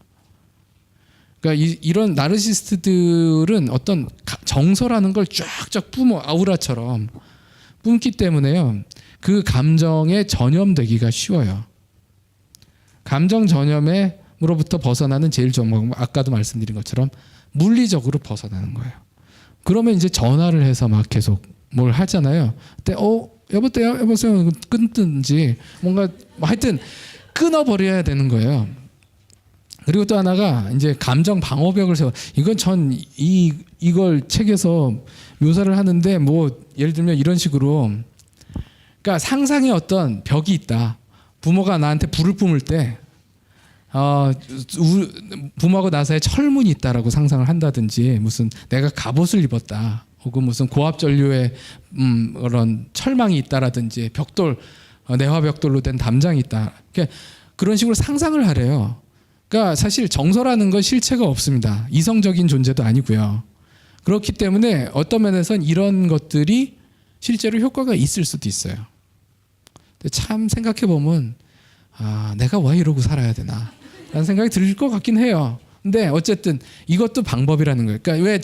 그러니까 이런 나르시스트들은 어떤 정서라는 걸 쫙쫙 뿜어 아우라처럼 뿜기 때문에요. 그 감정에 전염되기가 쉬워요. 감정 전염으로부터 벗어나는 제일 좋은 방법, 아까도 말씀드린 것처럼 물리적으로 벗어나는 거예요. 그러면 이제 전화를 해서 막 계속 뭘 하잖아요. 그때 여보세요 끊든지 뭔가 하여튼 끊어버려야 되는 거예요. 그리고 또 하나가 이제 감정 방어벽을 세워. 이건 전 이걸 책에서 묘사를 하는데 뭐 예를 들면 이런 식으로 그러니까 상상의 어떤 벽이 있다. 부모가 나한테 불을 뿜을 때 부모하고 나 사이에 철문이 있다라고 상상을 한다든지 무슨 내가 갑옷을 입었다. 혹은 무슨 고압전류의 그런 철망이 있다라든지 벽돌 내화벽돌로 된 담장이 있다. 그러니까 그런 식으로 상상을 하래요. 그러니까 사실 정서라는 건 실체가 없습니다. 이성적인 존재도 아니고요. 그렇기 때문에 어떤 면에서는 이런 것들이 실제로 효과가 있을 수도 있어요. 근데 참 생각해 보면 내가 왜 이러고 살아야 되나 라는 생각이 들 것 같긴 해요. 근데 어쨌든 이것도 방법이라는 거예요. 그러니까 왜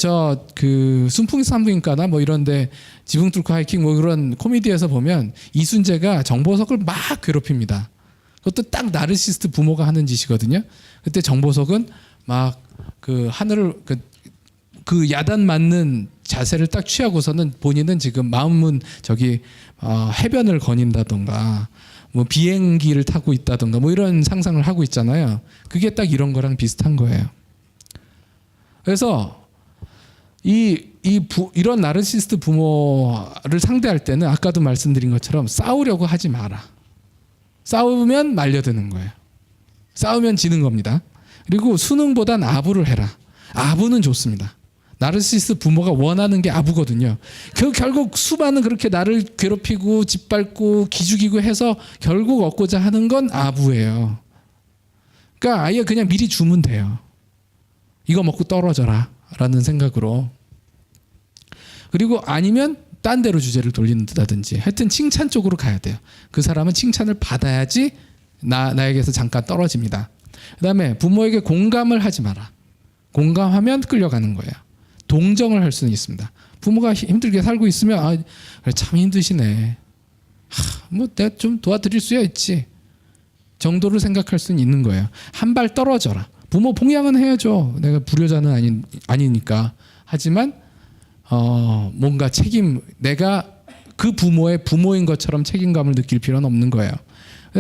그 순풍산부인과나 뭐 이런데 지붕 뚫고 하이킹 뭐 그런 코미디에서 보면 이순재가 정보석을 막 괴롭힙니다. 그것도 딱 나르시스트 부모가 하는 짓이거든요. 그때 정보석은 막 그 하늘을 그 야단 맞는 자세를 딱 취하고서는 본인은 지금 마음은 해변을 거닌다던가 뭐 비행기를 타고 있다던가 뭐 이런 상상을 하고 있잖아요. 그게 딱 이런 거랑 비슷한 거예요. 그래서 이런 나르시스트 부모를 상대할 때는 아까도 말씀드린 것처럼 싸우려고 하지 마라. 싸우면 말려드는 거예요. 싸우면 지는 겁니다. 그리고 수능보단 아부를 해라. 아부는 좋습니다. 나르시스트 부모가 원하는 게 아부거든요. 결국 수많은 그렇게 나를 괴롭히고 짓밟고 기죽이고 해서 결국 얻고자 하는 건 아부예요. 그러니까 아예 그냥 미리 주면 돼요. 이거 먹고 떨어져라 라는 생각으로. 그리고 아니면 딴 데로 주제를 돌린다든지 하여튼 칭찬 쪽으로 가야 돼요. 그 사람은 칭찬을 받아야지 나에게서 잠깐 떨어집니다. 그 다음에 부모에게 공감을 하지 마라. 공감하면 끌려가는 거예요. 동정을 할 수는 있습니다. 부모가 힘들게 살고 있으면 그래, 참 힘드시네. 뭐 내가 좀 도와드릴 수야 있지. 정도로 생각할 수는 있는 거예요. 한 발 떨어져라. 부모 봉양은 해야죠. 내가 불효자는 아니니까. 하지만 뭔가 내가 그 부모의 부모인 것처럼 책임감을 느낄 필요는 없는 거예요.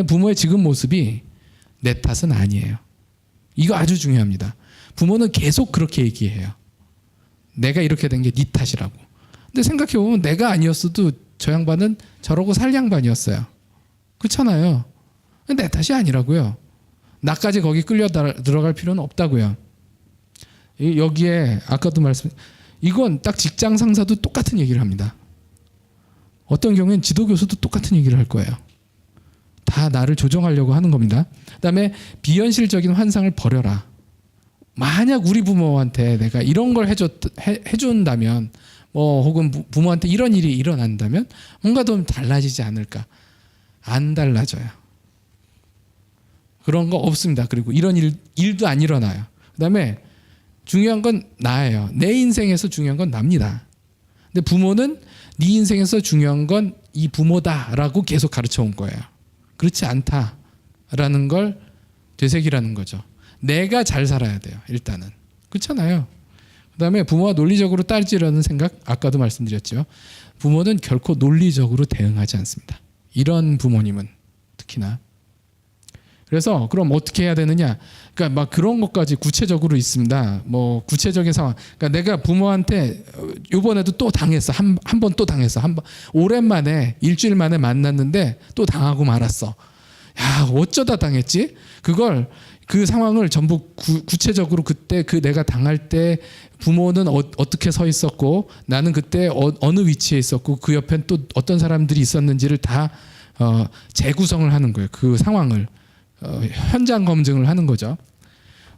부모의 지금 모습이 내 탓은 아니에요. 이거 아주 중요합니다. 부모는 계속 그렇게 얘기해요. 내가 이렇게 된 게 네 탓이라고. 근데 생각해보면 내가 아니었어도 저 양반은 저러고 살 양반이었어요. 그렇잖아요. 내 탓이 아니라고요. 나까지 거기 끌려 들어갈 필요는 없다고요. 여기에 아까도 말씀, 이건 딱 직장 상사도 똑같은 얘기를 합니다. 어떤 경우엔 지도교수도 똑같은 얘기를 할 거예요. 다 나를 조정하려고 하는 겁니다. 그다음에 비현실적인 환상을 버려라. 만약 우리 부모한테 내가 이런 걸 해준다면, 뭐 혹은 부모한테 이런 일이 일어난다면 뭔가 좀 달라지지 않을까? 안 달라져요. 그런 거 없습니다. 그리고 이런 일도 안 일어나요. 그다음에 중요한 건 나예요. 내 인생에서 중요한 건 납니다. 근데 부모는 네 인생에서 중요한 건 이 부모다라고 계속 가르쳐 온 거예요. 그렇지 않다라는 걸 되새기라는 거죠. 내가 잘 살아야 돼요. 일단은. 그렇잖아요. 그다음에 부모와 논리적으로 따지려는 생각, 아까도 말씀드렸죠. 부모는 결코 논리적으로 대응하지 않습니다. 이런 부모님은 특히나. 그래서 그럼 어떻게 해야 되느냐? 그러니까 막 그런 것까지 구체적으로 있습니다. 뭐 구체적인 상황. 그러니까 내가 부모한테 이번에도 또 당했어. 한 번 또 당했어. 한 번 오랜만에 일주일 만에 만났는데 또 당하고 말았어. 야, 어쩌다 당했지? 그걸 그 상황을 전부 구체적으로 그때 그 내가 당할 때 부모는 어떻게 서 있었고 나는 그때 어느 위치에 있었고 그 옆엔 또 어떤 사람들이 있었는지를 다 재구성을 하는 거예요. 그 상황을 현장 검증을 하는 거죠.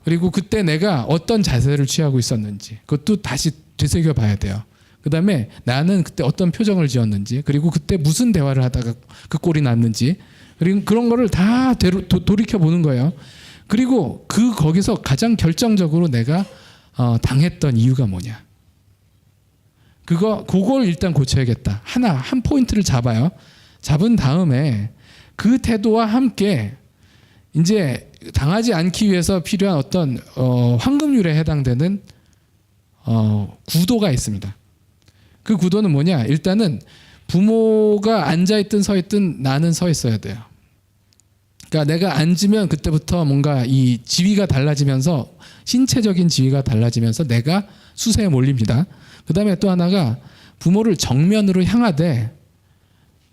그리고 그때 내가 어떤 자세를 취하고 있었는지 그것도 다시 되새겨 봐야 돼요. 그다음에 나는 그때 어떤 표정을 지었는지, 그리고 그때 무슨 대화를 하다가 그 꼴이 났는지, 그리고 그런 거를 다 돌이켜 보는 거예요. 그리고 거기서 가장 결정적으로 내가 당했던 이유가 뭐냐. 그걸 일단 고쳐야겠다. 한 포인트를 잡아요. 잡은 다음에 그 태도와 함께 이제 당하지 않기 위해서 필요한 어떤 황금률에 해당되는 구도가 있습니다. 그 구도는 뭐냐? 일단은 부모가 앉아있든 서있든 나는 서 있어야 돼요. 그러니까 내가 앉으면 그때부터 뭔가 이 지위가 달라지면서, 신체적인 지위가 달라지면서 내가 수세에 몰립니다. 그 다음에 또 하나가 부모를 정면으로 향하되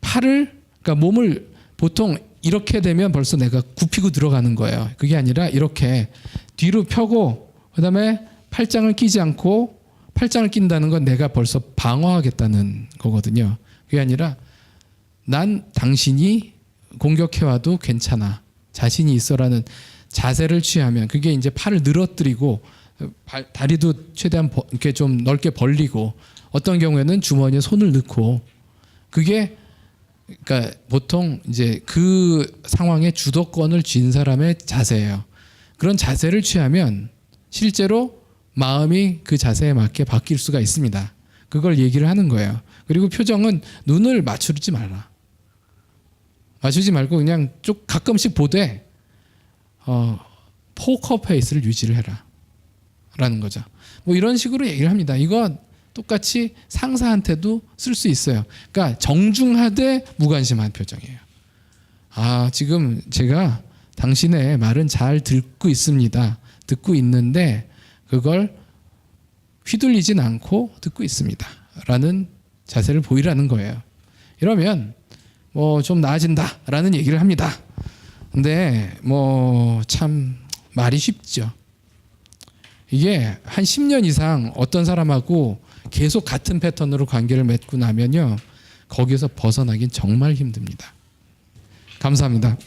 그러니까 몸을 보통 이렇게 되면 벌써 내가 굽히고 들어가는 거예요. 그게 아니라 이렇게 뒤로 펴고 그다음에 팔짱을 끼지 않고, 팔짱을 낀다는 건 내가 벌써 방어하겠다는 거거든요. 그게 아니라 난 당신이 공격해와도 괜찮아, 자신이 있어라는 자세를 취하면, 그게 이제 팔을 늘어뜨리고 다리도 최대한 이렇게 좀 넓게 벌리고 어떤 경우에는 주머니에 손을 넣고, 그게 그러니까 보통 이제 그 상황에 주도권을 쥔 사람의 자세예요. 그런 자세를 취하면 실제로 마음이 그 자세에 맞게 바뀔 수가 있습니다. 그걸 얘기를 하는 거예요. 그리고 표정은 눈을 맞추지 말라. 맞추지 말고 그냥 쭉 가끔씩 보되 포커 페이스를 유지를 해라 라는 거죠. 뭐 이런 식으로 얘기를 합니다. 이건 똑같이 상사한테도 쓸 수 있어요. 그러니까 정중하되 무관심한 표정이에요. 아, 지금 제가 당신의 말은 잘 듣고 있습니다. 듣고 있는데 그걸 휘둘리진 않고 듣고 있습니다. 라는 자세를 보이라는 거예요. 이러면 뭐 좀 나아진다라는 얘기를 합니다. 근데 뭐 참 말이 쉽죠. 이게 한 10년 이상 어떤 사람하고 계속 같은 패턴으로 관계를 맺고 나면요, 거기서 벗어나긴 정말 힘듭니다. 감사합니다.